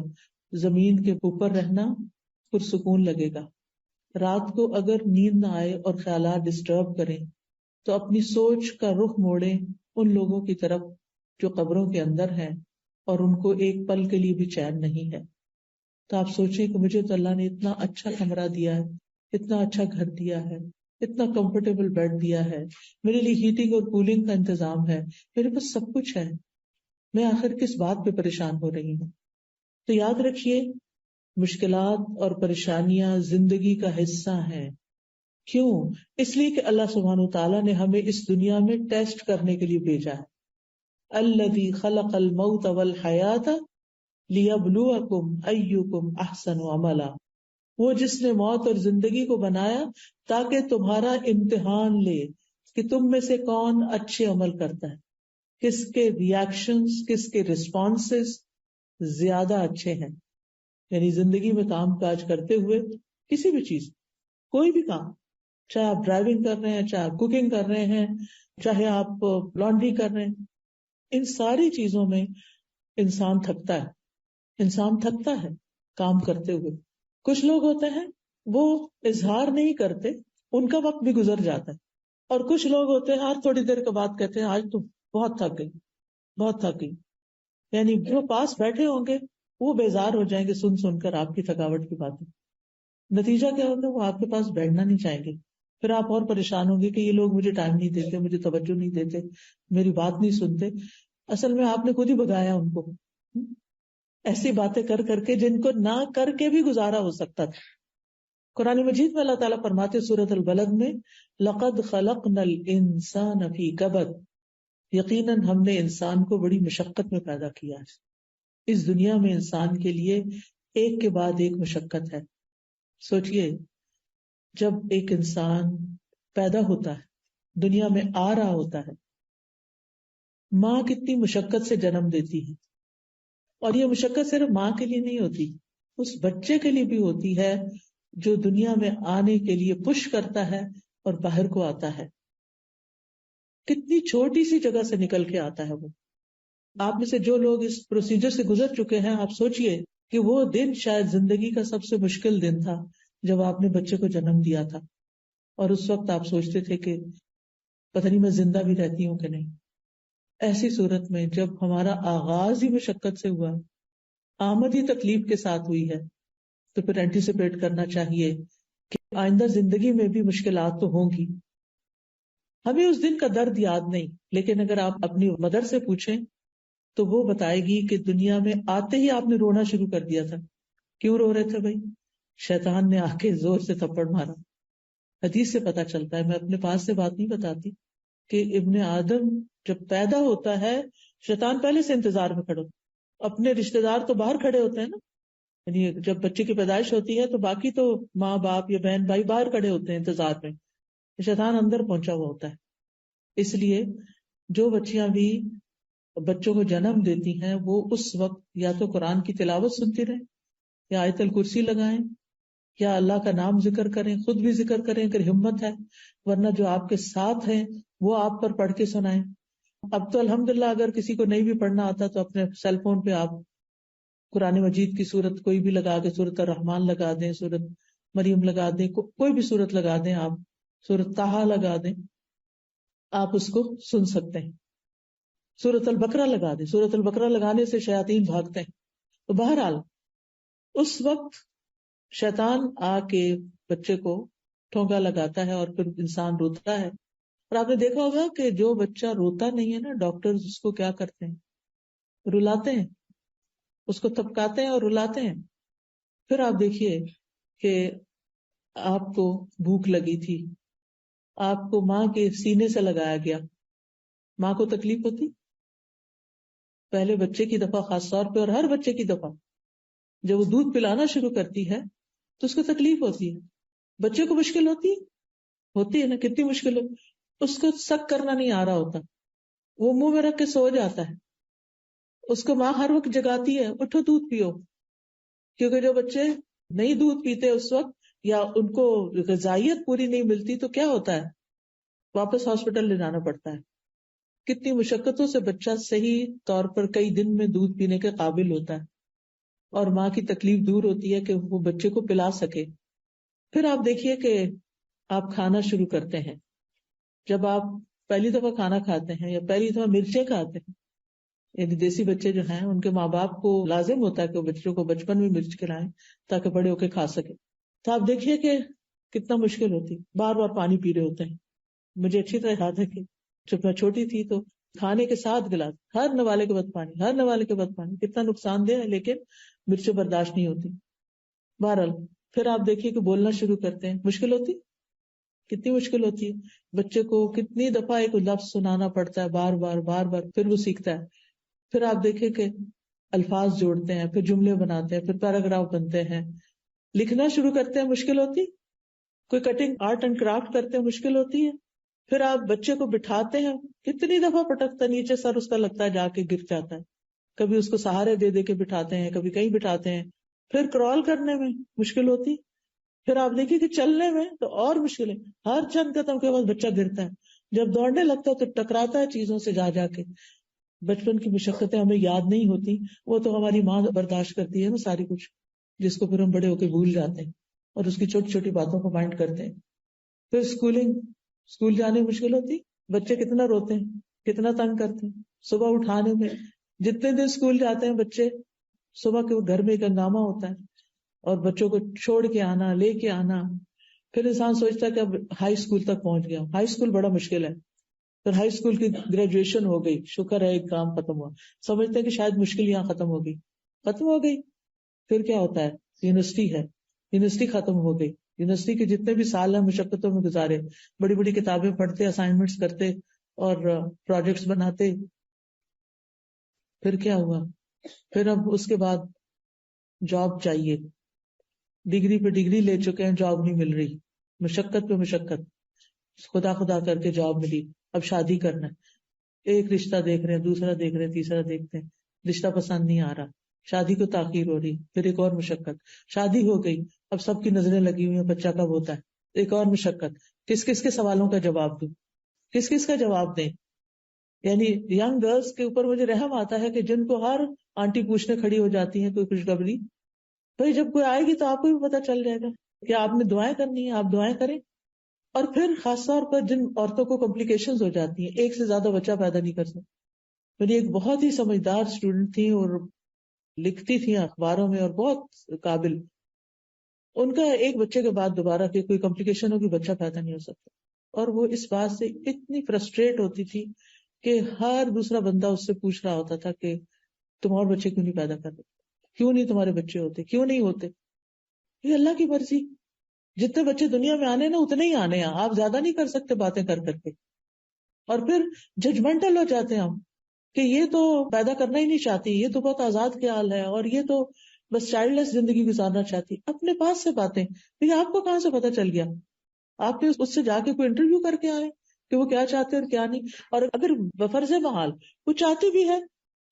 زمین کے اوپر رہنا پرسکون لگے گا. رات کو اگر نیند نہ آئے اور خیالات ڈسٹرب کریں تو اپنی سوچ کا رخ موڑیں ان لوگوں کی طرف جو قبروں کے اندر ہیں اور ان کو ایک پل کے لیے بھی چین نہیں ہے. تو آپ سوچیں کہ مجھے تو اللہ نے اتنا اچھا کمرہ دیا ہے، اتنا اچھا گھر دیا ہے، اتنا کمفرٹیبل بیڈ دیا ہے، میرے لیے ہیٹنگ اور کولنگ کا انتظام ہے، میرے پاس سب کچھ ہے، میں آخر کس بات پہ پریشان ہو رہی ہوں. تو یاد رکھیے مشکلات اور پریشانیاں زندگی کا حصہ ہیں. کیوں؟ اس لیے کہ اللہ سبحانہ وتعالیٰ نے ہمیں اس دنیا میں ٹیسٹ کرنے کے لیے بھیجا ہے. الذی خلق الموت والحیات لیبلوکم ایکم احسن عملا. وہ جس نے موت اور زندگی کو بنایا تاکہ تمہارا امتحان لے کہ تم میں سے کون اچھے عمل کرتا ہے، کس کے ریاکشنز، کس کے رسپانسز زیادہ اچھے ہیں. یعنی زندگی میں کام کاج کرتے ہوئے کسی بھی چیز، کوئی بھی کام، چاہے آپ ڈرائیونگ کر رہے ہیں، چاہے آپ کوکنگ کر رہے ہیں، چاہے آپ لانڈری کر رہے ہیں، ان ساری چیزوں میں انسان تھکتا ہے کام کرتے ہوئے. کچھ لوگ ہوتے ہیں وہ اظہار نہیں کرتے، ان کا وقت بھی گزر جاتا ہے. اور کچھ لوگ ہوتے ہیں ہر تھوڑی دیر کے بعد کہتے ہیں آج تو بہت تھک گئی. یعنی جو پاس بیٹھے ہوں گے وہ بیزار ہو جائیں گے سن کر آپ کی تھکاوٹ کی باتیں. نتیجہ کیا ہوگا؟ وہ آپ کے پاس بیٹھنا نہیں چاہیں گے. پھر آپ اور پریشان ہوں گے کہ یہ لوگ مجھے ٹائم نہیں دیتے، مجھے توجہ نہیں دیتے، میری بات نہیں سنتے. اصل میں آپ نے خود ہی بگایا ان کو ایسی باتیں کر کر کے جن کو نہ کر کے بھی گزارا ہو سکتا تھا. قرآن مجید میں اللہ تعالیٰ فرماتے سورۃ البلد میں لقد خلقنا الانسان فی کبد، یقیناً ہم نے انسان کو بڑی مشقت میں پیدا کیا ہے. اس دنیا میں انسان کے لیے ایک کے بعد ایک مشقت ہے. سوچئے جب ایک انسان پیدا ہوتا ہے، دنیا میں آ رہا ہوتا ہے، ماں کتنی مشقت سے جنم دیتی ہے. اور یہ مشقت صرف ماں کے لیے نہیں ہوتی، اس بچے کے لیے بھی ہوتی ہے جو دنیا میں آنے کے لیے پش کرتا ہے اور باہر کو آتا ہے. کتنی چھوٹی سی جگہ سے نکل کے آتا ہے وہ. آپ میں سے جو لوگ اس پروسیجر سے گزر چکے ہیں، آپ سوچئے کہ وہ دن شاید زندگی کا سب سے مشکل دن تھا جب آپ نے بچے کو جنم دیا تھا. اور اس وقت آپ سوچتے تھے کہ پتہ نہیں میں زندہ بھی رہتی ہوں کہ نہیں. ایسی صورت میں جب ہمارا آغاز ہی مشقت سے ہوا، آمد ہی تکلیف کے ساتھ ہوئی ہے، تو پھر اینٹیسپیٹ کرنا چاہیے کہ آئندہ زندگی میں بھی مشکلات تو ہوں گی. ہمیں اس دن کا درد یاد نہیں، لیکن اگر آپ اپنی مدر سے پوچھیں تو وہ بتائے گی کہ دنیا میں آتے ہی آپ نے رونا شروع کر دیا تھا. کیوں رو رہے تھے بھائی؟ شیطان نے آ کے زور سے تھپڑ مارا. حدیث سے پتا چلتا ہے، میں اپنے پاس سے بات نہیں بتاتی، کہ ابن آدم جب پیدا ہوتا ہے شیطان پہلے سے انتظار میں کھڑا. اپنے رشتہ دار تو باہر کھڑے ہوتے ہیں نا، یعنی جب بچے کی پیدائش ہوتی ہے تو باقی تو ماں باپ یا بہن بھائی باہر کھڑے ہوتے ہیں انتظار میں، شیطان اندر پہنچا ہوا ہوتا ہے. اس لیے جو بچیاں بھی بچوں کو جنم دیتی ہیں وہ اس وقت یا تو قرآن کی تلاوت سنتی رہیں یا آیت الکرسی لگائیں یا اللہ کا نام ذکر کریں، خود بھی ذکر کریں اگر ہمت ہے، ورنہ جو آپ کے ساتھ ہیں وہ آپ پر پڑھ کے سنائیں. اب تو الحمدللہ اگر کسی کو نہیں بھی پڑھنا آتا تو اپنے سیل فون پہ آپ قرآن مجید کی صورت کوئی بھی لگا کے، سورۃ الرحمن لگا دیں، سورۃ مریم لگا دیں، کوئی بھی صورت لگا دیں، آپ سورۃ طٰہٰ لگا دیں، آپ اس کو سن سکتے ہیں. سورۃ البقرہ لگا دیں، سورۃ البقرہ لگانے سے شیاطین بھاگتے ہیں. تو بہرحال اس وقت شیطان آ کے بچے کو ٹھونکا لگاتا ہے اور پھر انسان روتا ہے. اور آپ نے دیکھا ہوگا کہ جو بچہ روتا نہیں ہے نا، ڈاکٹر اس کو کیا کرتے ہیں؟ رلاتے ہیں، اس کو تھپکاتے ہیں اور رلاتے ہیں. پھر آپ دیکھیے کہ آپ کو بھوک لگی تھی، آپ کو ماں کے سینے سے لگایا گیا، ماں کو تکلیف ہوتی؟ پہلے بچے کی دفعہ خاص طور پہ، اور ہر بچے کی دفعہ جب وہ دودھ پلانا شروع کرتی ہے تو اس کو تکلیف ہوتی ہے. بچے کو مشکل ہوتی ہے نا، کتنی مشکل ہو. اس کو سک کرنا نہیں آ رہا ہوتا، وہ منہ میں رکھ کے سو جاتا ہے. اس کو ماں ہر وقت جگاتی ہے، اٹھو دودھ پیو. کیونکہ جو بچے نہیں دودھ پیتے اس وقت، یا ان کو غذائیت پوری نہیں ملتی، تو کیا ہوتا ہے؟ واپس ہاسپٹل لے جانا پڑتا ہے. کتنی مشقتوں سے بچہ صحیح طور پر کئی دن میں دودھ پینے کے قابل ہوتا ہے، اور ماں کی تکلیف دور ہوتی ہے کہ وہ بچے کو پلا سکے. پھر آپ دیکھیے کہ آپ کھانا شروع کرتے ہیں. جب آپ پہلی دفعہ کھانا کھاتے ہیں یا پہلی دفعہ مرچیں کھاتے ہیں، یعنی دیسی بچے جو ہیں ان کے ماں باپ کو لازم ہوتا ہے کہ وہ بچوں کو بچپن میں مرچ کھلائیں تاکہ بڑے ہو کے کھا سکے. تو آپ دیکھیے کہ کتنا مشکل ہوتی، بار بار پانی پی رہے ہوتے ہیں. مجھے اچھی طرح یاد ہے کہ جب میں چھوٹی تھی تو کھانے کے ساتھ گلاس، ہر نوالے کے بعد پانی، ہر نوالے کے بعد پانی. کتنا نقصان دہ ہے، لیکن مرچیں برداشت نہیں ہوتی. بہرحال پھر آپ دیکھیے کہ بولنا شروع کرتے ہیں، مشکل ہوتی، کتنی مشکل ہوتی ہے. بچے کو کتنی دفعہ ایک لفظ سنانا پڑتا ہے، بار بار بار بار، پھر وہ سیکھتا ہے. پھر آپ دیکھیں کہ الفاظ جوڑتے ہیں، پھر جملے بناتے ہیں، پھر پیراگراف بنتے ہیں. لکھنا شروع کرتے ہیں، مشکل ہوتی. کوئی کٹنگ آرٹ اینڈ کرافٹ کرتے ہیں، مشکل ہوتی ہے. پھر آپ بچے کو بٹھاتے ہیں، کتنی دفعہ پٹکتا، نیچے سر اس کا لگتا ہے، جا کے گر جاتا ہے. کبھی اس کو سہارے دے دے کے بٹھاتے ہیں، کبھی کہیں بٹھاتے ہیں. پھر کرال کرنے میں مشکل ہوتی. پھر آپ دیکھیے کہ چلنے میں تو اور مشکل ہے، ہر چند قدم کے بعد بچہ گرتا ہے. جب دوڑنے لگتا ہے تو ٹکراتا ہے چیزوں سے جا جا کے. بچپن کی مشقتیں ہمیں یاد نہیں ہوتی، وہ تو ہماری ماں برداشت کرتی ہے نا ساری کچھ، جس کو پھر ہم بڑے ہو کے بھول جاتے ہیں اور اس کی چھوٹی چھوٹی باتوں کو مائنڈ کرتے ہیں. پھر اسکول جانے میں مشکل ہوتی. بچے کتنا روتے ہیں، کتنا تنگ کرتے ہیں. صبح اٹھانے میں، جتنے دن اسکول جاتے ہیں بچے، صبح کے گھر میں ایک ہنگامہ ہوتا ہے، اور بچوں کو چھوڑ کے آنا، لے کے آنا. پھر انسان سوچتا ہے کہ اب ہائی اسکول تک پہنچ گیا. ہائی اسکول بڑا مشکل ہے. پھر ہائی اسکول کی گریجویشن ہو گئی، شکر ہے ایک کام ختم ہوا. سمجھتے ہیں کہ شاید مشکل یہاں ختم ہو گئی، ختم ہو گئی. پھر کیا ہوتا ہے؟ یونیورسٹی ہے، یونیورسٹی ختم ہو گئی. یونیورسٹی کے جتنے بھی سال ہیں مشقتوں میں گزارے، بڑی بڑی کتابیں پڑھتے، اسائنمنٹس کرتے اور پروجیکٹس بناتے. پھر کیا ہوا؟ پھر اب اس کے بعد جاب چاہیے. ڈگری پہ ڈگری لے چکے ہیں، جاب نہیں مل رہی. مشقت پہ مشقت، خدا خدا کر کے جاب ملی. اب شادی کرنا ہے، ایک رشتہ دیکھ رہے ہیں، دوسرا دیکھ رہے ہیں، تیسرا دیکھتے ہیں، رشتہ پسند نہیں آ رہا. شادی کو تاخیر ہو رہی. پھر ایک اور مشقت، شادی ہو گئی، اب سب کی نظریں لگی ہوئی ہیں بچہ کب ہوتا ہے. ایک اور مشقت، کس کس کے سوالوں کا جواب دوں، کس کس کا جواب دیں. یعنی ینگ گرلس کے اوپر مجھے رحم آتا ہے کہ جن کو ہر آنٹی پوچھنے کھڑی ہو جاتی ہیں کوئی خوشخبری. بھائی جب کوئی آئے گی تو آپ کو بھی پتا چل جائے گا کہ آپ نے دعائیں کرنی ہیں، آپ دعائیں کریں. اور پھر خاص طور پر جن عورتوں کو کمپلیکیشنز ہو جاتی ہیں، ایک سے زیادہ بچہ پیدا نہیں کر سکتے. میری ایک بہت ہی سمجھدار اسٹوڈنٹ تھی اور لکھتی تھی اخباروں میں اور بہت قابل. ان کا ایک بچے کے بعد دوبارہ کہ کوئی کمپلیکیشن ہوگی، بچہ پیدا نہیں ہو سکتا. اور وہ اس بات سے اتنی فرسٹریٹ ہوتی تھی کہ ہر دوسرا بندہ اس سے پوچھ رہا ہوتا تھا کہ تم اور بچے کیوں نہیں پیدا کر رہے، کیوں نہیں تمہارے بچے ہوتے، کیوں نہیں ہوتے. یہ اللہ کی مرضی. جتنے بچے دنیا میں آنے نا اتنے ہی آنے ہیں، آپ زیادہ نہیں کر سکتے باتیں کر کر کے. اور پھر ججمنٹل ہو جاتے ہیں ہم کہ یہ تو پیدا کرنا ہی نہیں چاہتی، یہ تو بہت آزاد خیال ہے، اور یہ تو بس چائلڈ لیس زندگی گزارنا چاہتی. اپنے پاس سے باتیں، لیکن آپ کو کہاں سے پتا چل گیا؟ آپ نے اس سے جا کے کوئی انٹرویو کر کے آئے کہ وہ کیا چاہتے ہیں اور کیا نہیں. اور اگر بفرض محال وہ چاہتی بھی ہے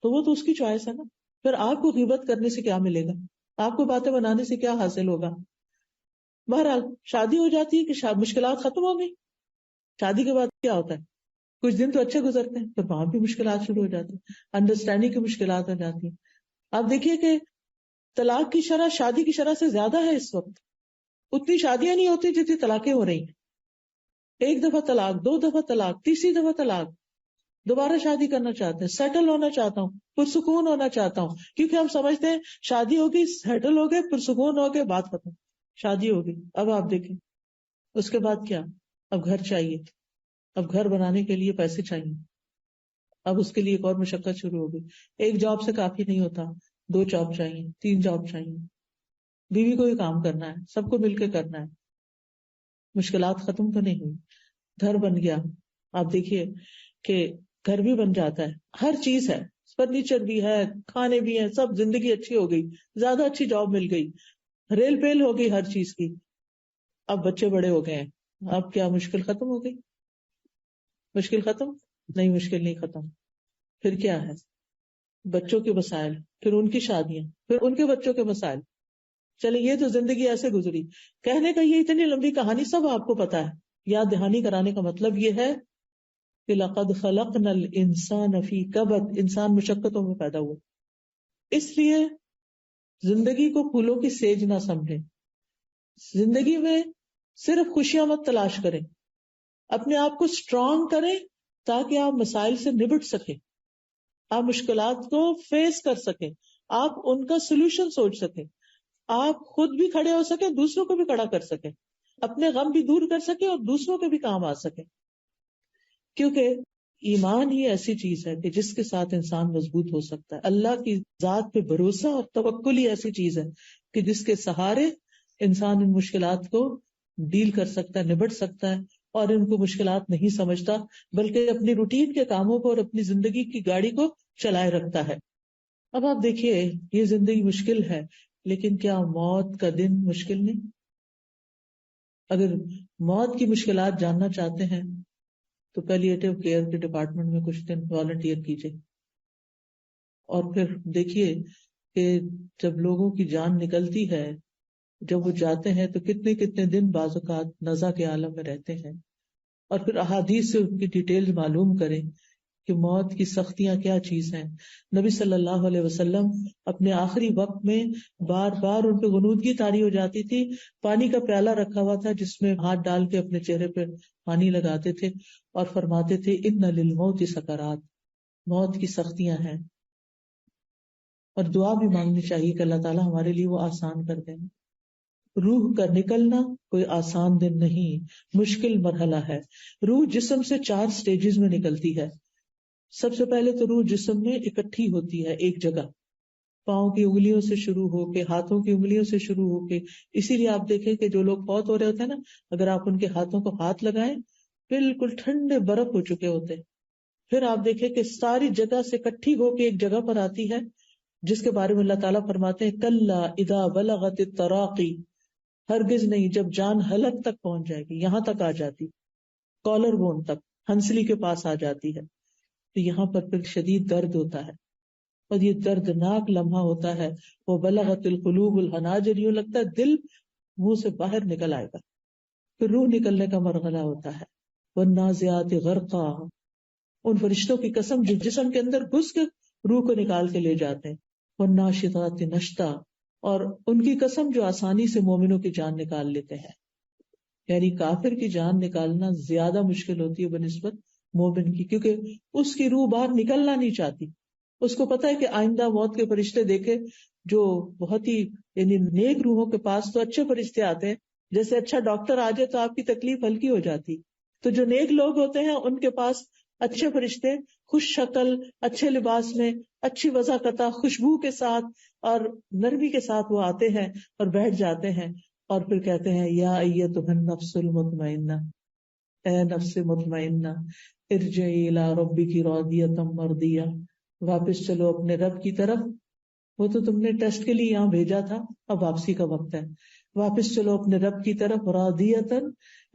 تو وہ تو اس کی چوائس ہے نا. پھر آپ کو غیبت کرنے سے کیا ملے گا؟ آپ کو باتیں بنانے سے کیا حاصل ہوگا؟ بہرحال شادی ہو جاتی ہے کہ مشکلات ختم ہو گئی. شادی کے بعد کیا ہوتا ہے؟ کچھ دن تو اچھے گزرتے ہیں، پھر وہاں بھی مشکلات شروع ہو جاتی ہیں، انڈرسٹینڈنگ کی مشکلات ہو جاتی ہیں. آپ دیکھیے کہ طلاق کی شرح شادی کی شرح سے زیادہ ہے اس وقت. اتنی شادیاں نہیں ہوتی جتنی طلاقیں ہو رہی ہیں. ایک دفعہ طلاق، دو دفعہ طلاق، تیسری دفعہ طلاق. دوبارہ شادی کرنا چاہتے ہیں، سیٹل ہونا چاہتا ہوں، پرسکون ہونا چاہتا ہوں، کیونکہ ہم سمجھتے ہیں شادی ہوگی، سیٹل ہو گئے، پرسکون ہو گئے، بات ختم. شادی ہوگی، اب آپ دیکھیں اس کے بعد کیا؟ اب گھر چاہیے، اب گھر بنانے کے لیے پیسے چاہیے، اب اس کے لیے ایک اور مشقت شروع ہو گئی. ایک جاب سے کافی نہیں ہوتا، 2 جاب چاہیے، 3 جاب چاہیے. بیوی کو بھی کام کرنا ہے، سب کو مل کے کرنا ہے. مشکلات ختم تو نہیں ہوئی. گھر بن گیا، آپ دیکھیے کہ گھر بھی بن جاتا ہے، ہر چیز ہے، فرنیچر بھی ہے، کھانے بھی ہیں، سب، زندگی اچھی ہو گئی، زیادہ اچھی جاب مل گئی، ریل پیل ہو گئی ہر چیز کی. اب بچے بڑے ہو گئے ہیں، اب کیا مشکل ختم ہو گئی؟ مشکل ختم نہیں، مشکل نہیں ختم. پھر کیا ہے؟ بچوں کے مسائل، پھر ان کی شادیاں، پھر ان کے بچوں کے مسائل. چلے یہ تو زندگی ایسے گزری. کہنے کا یہ اتنی لمبی کہانی سب آپ کو پتا ہے. یاد دہانی کرانے کا مطلب یہ ہے کہ لقد خلقنا الانسان فی کبد، انسان مشقتوں میں پیدا ہوا. اس لیے زندگی کو پھولوں کی سیج نہ سمجھیں. زندگی میں صرف خوشیاں مت تلاش کریں، اپنے آپ کو اسٹرانگ کریں تاکہ آپ مسائل سے نبٹ سکیں، آپ مشکلات کو فیس کر سکیں، آپ ان کا سولوشن سوچ سکیں، آپ خود بھی کھڑے ہو سکیں، دوسروں کو بھی کھڑا کر سکیں، اپنے غم بھی دور کر سکیں اور دوسروں کے بھی کام آ سکیں. کیونکہ ایمان ہی ایسی چیز ہے کہ جس کے ساتھ انسان مضبوط ہو سکتا ہے. اللہ کی ذات پہ بھروسہ اور توکل ہی ایسی چیز ہے کہ جس کے سہارے انسان ان مشکلات کو ڈیل کر سکتا ہے، نبٹ سکتا ہے، اور ان کو مشکلات نہیں سمجھتا بلکہ اپنی روٹین کے کاموں کو اور اپنی زندگی کی گاڑی کو چلائے رکھتا ہے. اب آپ دیکھیے یہ زندگی مشکل ہے، لیکن کیا موت کا دن مشکل نہیں؟ اگر موت کی مشکلات جاننا چاہتے ہیں تو پیلیٹیو کیئر کے ڈپارٹمنٹ میں کچھ دن والنٹیئر کیجیے، اور پھر دیکھیے کہ جب لوگوں کی جان نکلتی ہے، جب وہ جاتے ہیں تو کتنے کتنے دن بعض اوقات نزع کے عالم میں رہتے ہیں، اور پھر احادیث سے ان کی ڈیٹیل معلوم کریں کہ موت کی سختیاں کیا چیز ہیں. نبی صلی اللہ علیہ وسلم اپنے آخری وقت میں بار بار ان پہ غنودگی طاری ہو جاتی تھی، پانی کا پیالہ رکھا ہوا تھا جس میں ہاتھ ڈال کے اپنے چہرے پہ پانی لگاتے تھے اور فرماتے تھے ان للموت سکرات، موت کی سختیاں ہیں. اور دعا بھی مانگنی چاہیے کہ اللہ تعالیٰ ہمارے لیے وہ آسان کر دیں. روح کا نکلنا کوئی آسان دن نہیں، مشکل مرحلہ ہے. روح جسم سے 4 سٹیجز میں نکلتی ہے. سب سے پہلے تو روح جسم میں اکٹھی ہوتی ہے ایک جگہ، پاؤں کی انگلیوں سے شروع ہو کے، ہاتھوں کی انگلیوں سے شروع ہو کے. اسی لیے آپ دیکھیں کہ جو لوگ فوت ہو رہے ہوتے ہیں نا، اگر آپ ان کے ہاتھوں کو ہاتھ لگائیں بالکل ٹھنڈے برف ہو چکے ہوتے ہیں. پھر آپ دیکھیں کہ ساری جگہ سے اکٹھی ہو کے ایک جگہ پر آتی ہے جس کے بارے میں اللہ تعالیٰ فرماتے ہیں کلا اذا بلغت التراقی، ہرگز نہیں، جب جان حلق تک پہنچ جائے گی، یہاں تک آ جاتی، کالر بون تک، ہنسلی کے پاس آ جاتی ہے، تو یہاں پر پھر شدید درد ہوتا ہے اور یہ دردناک لمحہ ہوتا ہے. وہ بلغت القلوب الحناجر، یوں لگتا ہے دل منہ سے باہر نکل آئے گا. پھر روح نکلنے کا مرحلہ ہوتا ہے والنازعات غرقا، ان فرشتوں کی قسم جو جسم کے اندر گھس کے روح کو نکال کے لے جاتے ہیں. والناشطات نشطا، اور ان کی قسم جو آسانی سے مومنوں کی جان نکال لیتے ہیں. یعنی کافر کی جان نکالنا زیادہ مشکل ہوتی ہے بنسبت مومن کی، کیونکہ اس کی روح باہر نکلنا نہیں چاہتی. اس کو پتا ہے کہ آئندہ موت کے فرشتے دیکھے جو بہت ہی، یعنی نیک روحوں کے پاس تو اچھے فرشتے آتے ہیں، جیسے اچھا ڈاکٹر آ جائے تو آپ کی تکلیف ہلکی ہو جاتی. تو جو نیک لوگ ہوتے ہیں ان کے پاس اچھے فرشتے خوش شکل، اچھے لباس میں، اچھی وضاحت، خوشبو کے ساتھ اور نرمی کے ساتھ وہ آتے ہیں اور بیٹھ جاتے ہیں اور پھر کہتے ہیں یا ایتھا النفس المطمئنہ، اے نفس مطمئنہ، ارجعی الی ربک راضیۃ مرضیہ، واپس چلو اپنے رب کی طرف. وہ تو تم نے ٹیسٹ کے لیے یہاں بھیجا تھا، اب واپسی کا وقت ہے. واپس چلو اپنے رب کی طرف راضیۃ،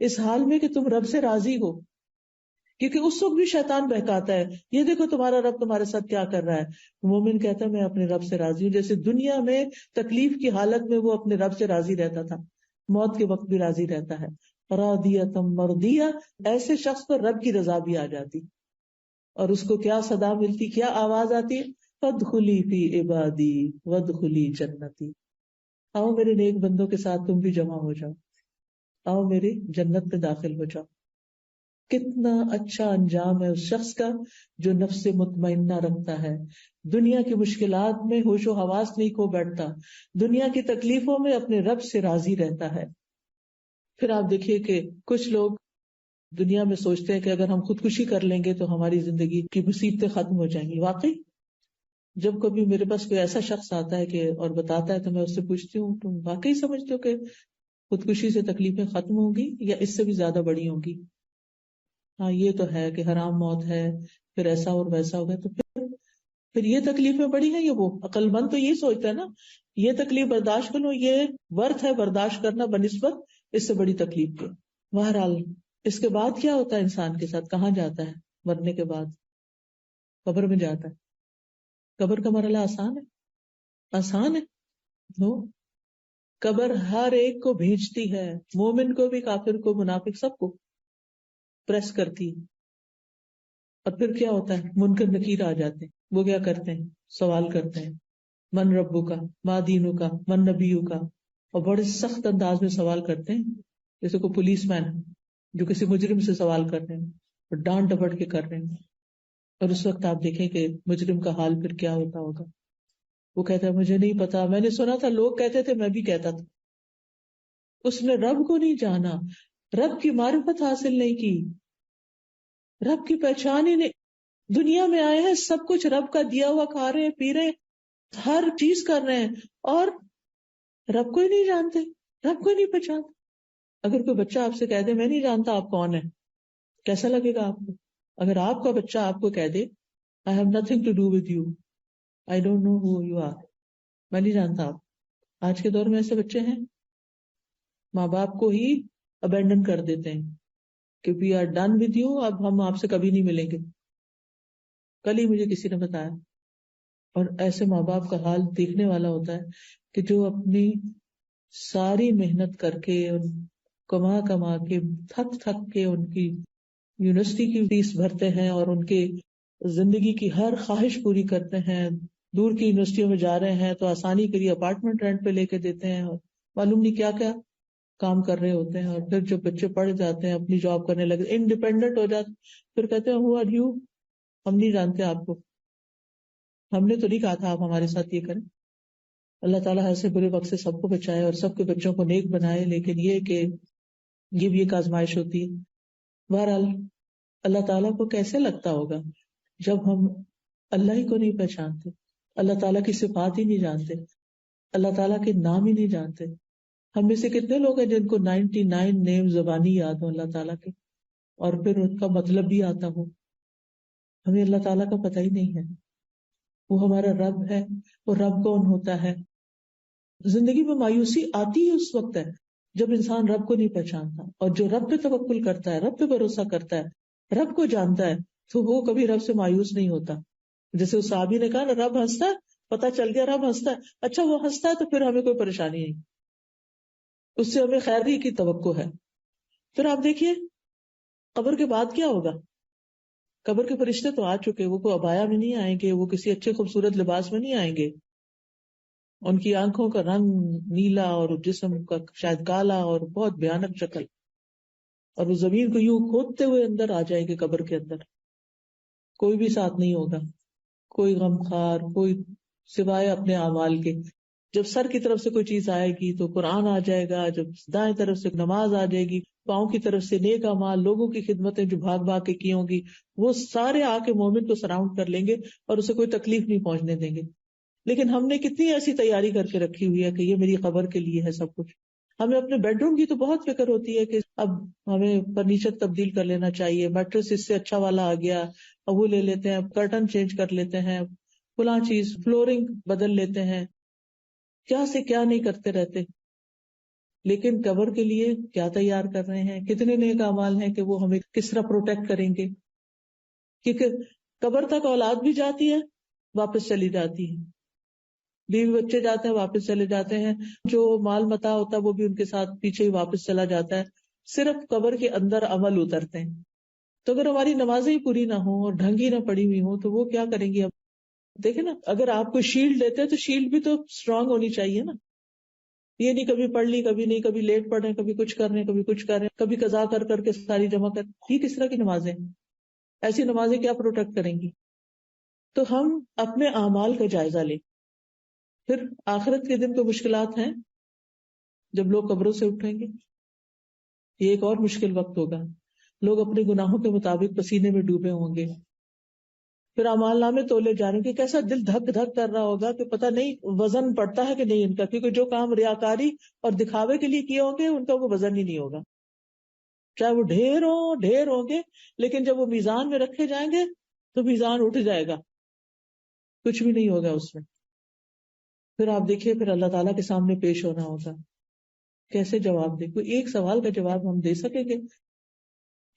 اس حال میں کہ تم رب سے راضی ہو. کیونکہ اس وقت بھی شیطان بہکاتا ہے، یہ دیکھو تمہارا رب تمہارے ساتھ کیا کر رہا ہے. مومن کہتا ہے میں اپنے رب سے راضی ہوں. جیسے دنیا میں تکلیف کی حالت میں وہ اپنے رب سے راضی رہتا تھا، موت کے وقت بھی راضی رہتا ہے. راضیۃ مرضیہ، ایسے شخص پر رب کی رضا بھی آ جاتی. اور اس کو کیا صدا ملتی، کیا آواز آتی، فادخلی فی عبادی وادخلی جنتی. آؤ میرے نیک بندوں کے ساتھ تم بھی جمع ہو جاؤ، آؤ میری جنت میں داخل ہو جاؤ. کتنا اچھا انجام ہے اس شخص کا جو نفس مطمئنہ رکھتا ہے، دنیا کی مشکلات میں ہوش و حواس نہیں کھو بیٹھتا، دنیا کی تکلیفوں میں اپنے رب سے راضی رہتا ہے. پھر آپ دیکھیے کہ کچھ لوگ دنیا میں سوچتے ہیں کہ اگر ہم خودکشی کر لیں گے تو ہماری زندگی کی مصیبتیں ختم ہو جائیں گی. واقعی جب کبھی میرے پاس کوئی ایسا شخص آتا ہے کہ اور بتاتا ہے تو میں اس سے پوچھتی ہوں تم واقعی سمجھتے ہو کہ خودکشی سے تکلیفیں ختم ہوں گی یا اس سے بھی زیادہ بڑی ہوں گی؟ ہاں یہ تو ہے کہ حرام موت ہے، پھر ایسا اور ویسا ہو گیا، تو پھر یہ تکلیفیں بڑی ہیں. یہ وہ عقل مند تو یہی سوچتا ہے نا، یہ تکلیف برداشت کرو، یہ ورتھ ہے برداشت کرنا بنسبت اس سے بڑی تکلیف کے. بہرحال اس کے بعد کیا ہوتا ہے انسان کے ساتھ، کہاں جاتا ہے مرنے کے بعد؟ قبر میں جاتا ہے. قبر کا مرحلہ آسان ہے؟ آسان ہے؟ نو. قبر ہر ایک کو بھیجتی ہے، مومن کو بھی، کافر کو، منافق، سب کو پریس کرتی ہے. اور پھر کیا ہوتا ہے، منکر نکیر آ جاتے ہیں. وہ کیا کرتے ہیں، سوال کرتے ہیں، من ربو کا، ما دینو کا، من نبیو کا. اور بڑے سخت انداز میں سوال کرتے ہیں، جیسے کوئی پولیس مین جو کسی مجرم سے سوال کر رہے ہیں اور ڈانٹ ڈپٹ کے کر رہے ہیں. اور اس وقت آپ دیکھیں کہ مجرم کا حال پھر کیا ہوتا ہوگا. وہ کہتا ہے مجھے نہیں پتا، میں نے سنا تھا، لوگ کہتے تھے، میں بھی کہتا تھا. اس نے رب کو نہیں جانا، رب کی معرفت حاصل نہیں کی، رب کی پہچان ہی نہیں. دنیا میں آئے ہیں، سب کچھ رب کا دیا ہوا کھا رہے ہیں، پی رہے ہیں، ہر چیز کر رہے ہیں، اور رب کو ہی نہیں جانتے، رب کو ہی نہیں پہچانتے. اگر کوئی بچہ آپ سے کہہ دے میں نہیں جانتا آپ کون ہیں، کیسا لگے گا آپ کو؟ اگر آپ کا بچہ آپ کو کہہ دے I have nothing to do with you, I don't know who you are، میں نہیں جانتا آپ. آج کے دور میں ایسے بچے ہیں، ماں باپ کو ہی ابینڈن کر دیتے ہیں کہ we are done with you، اب ہم آپ سے کبھی نہیں ملیں گے. کل ہی مجھے کسی نے بتایا. اور ایسے ماں باپ کا حال دیکھنے والا ہوتا ہے کہ جو اپنی ساری محنت کر کے، کما کما کے، تھک تھک کے ان کی یونیورسٹی کی فیس بھرتے ہیں اور ان کے زندگی کی ہر خواہش پوری کرتے ہیں. دور کی یونیورسٹیوں میں جا رہے ہیں تو آسانی کے لیے اپارٹمنٹ رینٹ پہ لے کے دیتے ہیں، اور معلوم نہیں کیا کیا کام کر رہے ہوتے ہیں. اور پھر جو بچے پڑھ جاتے ہیں، اپنی جاب کرنے لگے، انڈیپینڈنٹ ہو جاتے، پھر کہتے ہیں ہو آر یو، ہم نہیں جانتے آپ کو، ہم نے تو نہیں کہا تھا آپ ہمارے ساتھ یہ کریں. اللہ تعالیٰ ایسے برے وقت سے سب کو بچائے اور سب کے بچوں کو نیک بنائے. لیکن یہ کہ یہ بھی ایک آزمائش ہوتی ہے. بہرحال اللہ تعالیٰ کو کیسے لگتا ہوگا جب ہم اللہ ہی کو نہیں پہچانتے، اللہ تعالیٰ کی صفات ہی نہیں جانتے، اللہ تعالیٰ کے نام ہی نہیں جانتے. ہم میں سے کتنے لوگ ہیں جن کو 99 نیم زبانی یاد ہو اللہ تعالیٰ کے، اور پھر ان کا مطلب بھی آتا ہو. ہمیں اللہ تعالیٰ کا پتہ ہی نہیں ہے. وہ ہمارا رب ہے. وہ رب کون ہوتا ہے؟ زندگی میں مایوسی آتی ہی اس وقت ہے جب انسان رب کو نہیں پہچانتا. اور جو رب پہ توکل کرتا ہے، رب پہ بھروسہ کرتا ہے، رب کو جانتا ہے، تو وہ کبھی رب سے مایوس نہیں ہوتا. جیسے اس صحابی نے کہا نا، رب ہنستا ہے، پتا چل گیا رب ہنستا ہے، اچھا وہ ہنستا ہے تو پھر ہمیں کوئی پریشانی نہیں، اس سے ہمیں خیر ہی کی توقع ہے. پھر آپ دیکھیے قبر کے بعد کیا ہوگا. قبر کے فرشتے تو آ چکے، وہ کوئی ابایا میں نہیں آئیں گے، وہ کسی اچھے خوبصورت لباس میں نہیں آئیں گے. ان کی آنکھوں کا رنگ نیلا اور جسم کا شاید کالا اور بہت بھیانک شکل، اور وہ زمین کو یوں کھودتے ہوئے اندر آ جائیں گے قبر کے اندر. کوئی بھی ساتھ نہیں ہوگا، کوئی غمخوار، کوئی سوائے اپنے اعمال کے. جب سر کی طرف سے کوئی چیز آئے گی تو قرآن آ جائے گا، جب دائیں طرف سے نماز آ جائے گی، پاؤں کی طرف سے نیک اعمال، لوگوں کی خدمتیں جو بھاگ بھاگ کے کی ہوں گی، وہ سارے آ کے مومن کو سراؤنڈ کر لیں گے اور اسے کوئی تکلیف نہیں پہنچنے دیں گے. لیکن ہم نے کتنی ایسی تیاری کر کے رکھی ہوئی ہے کہ یہ میری قبر کے لیے ہے سب کچھ. ہمیں اپنے بیڈ روم کی تو بہت فکر ہوتی ہے کہ اب ہمیں فرنیچر تبدیل کر لینا چاہیے، میٹرس اس سے اچھا والا آ گیا، اب وہ لے لیتے ہیں، کرٹن چینج کر لیتے ہیں، فلاں چیز فلورنگ بدل لیتے ہیں، کیا سے کیا نہیں کرتے رہتے. لیکن قبر کے لیے کیا تیار کر رہے ہیں، کتنے نیک اعمال ہیں کہ وہ ہمیں کس طرح پروٹیکٹ کریں گے. کیونکہ قبر تک اولاد بھی جاتی ہے، واپس چلی جاتی ہے. بیوی بچے جاتے ہیں واپس چلے جاتے ہیں، جو مال متاع ہوتا ہے وہ بھی ان کے ساتھ پیچھے ہی واپس چلا جاتا ہے، صرف قبر کے اندر عمل اترتے ہیں. تو اگر ہماری نمازیں ہی پوری نہ ہوں اور ڈھنگ ہی نہ پڑی ہوئی ہوں تو وہ کیا کریں گی؟ اب دیکھیں نا، اگر آپ کو شیلڈ دیتے ہیں تو شیلڈ بھی تو اسٹرانگ ہونی چاہیے نا. یہ نہیں کبھی پڑھ لی کبھی نہیں، کبھی لیٹ پڑھ رہے ہیں کبھی کچھ کر رہے ہیں کبھی کچھ کر رہے ہیں، کبھی قضا کر کر کے ساری جمع کر. یہ کس طرح کی نمازیں ہیں؟ ایسی نمازیں کیا پروٹیکٹ کریں گی؟ تو ہم اپنے اعمال کا جائزہ لیں. پھر آخرت کے دن کو مشکلات ہیں، جب لوگ قبروں سے اٹھیں گے یہ ایک اور مشکل وقت ہوگا. لوگ اپنے گناہوں کے مطابق پسینے میں ڈوبے ہوں گے. پھر اعمال نامے تولے جا رہے ہیں کہ کیسا دل دھک دھک کر رہا ہوگا کہ پتہ نہیں وزن پڑتا ہے کہ نہیں ان کا، کیونکہ جو کام ریاکاری اور دکھاوے کے لیے کیے ہوں گے ان کا وہ وزن ہی نہیں ہوگا. چاہے وہ ڈھیر ہوں گے، لیکن جب وہ میزان میں رکھے جائیں گے تو میزان اٹھ جائے گا، کچھ بھی نہیں ہوگا اس میں. پھر آپ دیکھیے پھر اللہ تعالیٰ کے سامنے پیش ہونا ہوگا، کیسے جواب دے. کوئی ایک سوال کا جواب ہم دے سکیں گے؟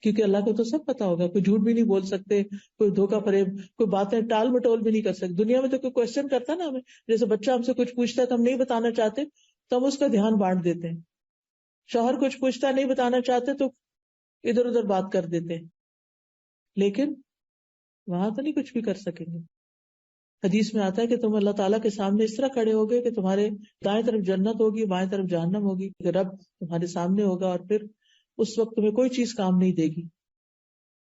کیونکہ اللہ کو تو سب پتا ہوگا. کوئی جھوٹ بھی نہیں بول سکتے، کوئی دھوکہ فریب، کوئی باتیں ٹال مٹول بھی نہیں کر سکتے. دنیا میں تو کوئی کوشچن کرتا نا ہمیں، جیسے بچہ ہم سے کچھ پوچھتا ہے تو ہم نہیں بتانا چاہتے تو ہم اس کا دھیان بانٹ دیتے ہیں. شوہر کچھ پوچھتا نہیں بتانا چاہتے تو ادھر ادھر بات کر دیتے ہیں. لیکن وہاں تو نہیں کچھ بھی کر سکیں گے. حدیث میں آتا ہے کہ تم اللہ تعالیٰ کے سامنے اس طرح کھڑے ہوگے کہ تمہارے دائیں طرف جنت ہوگی، بائیں طرف جہنم ہوگی، رب تمہارے سامنے ہوگا، اور پھر اس وقت تمہیں کوئی چیز کام نہیں دے گی.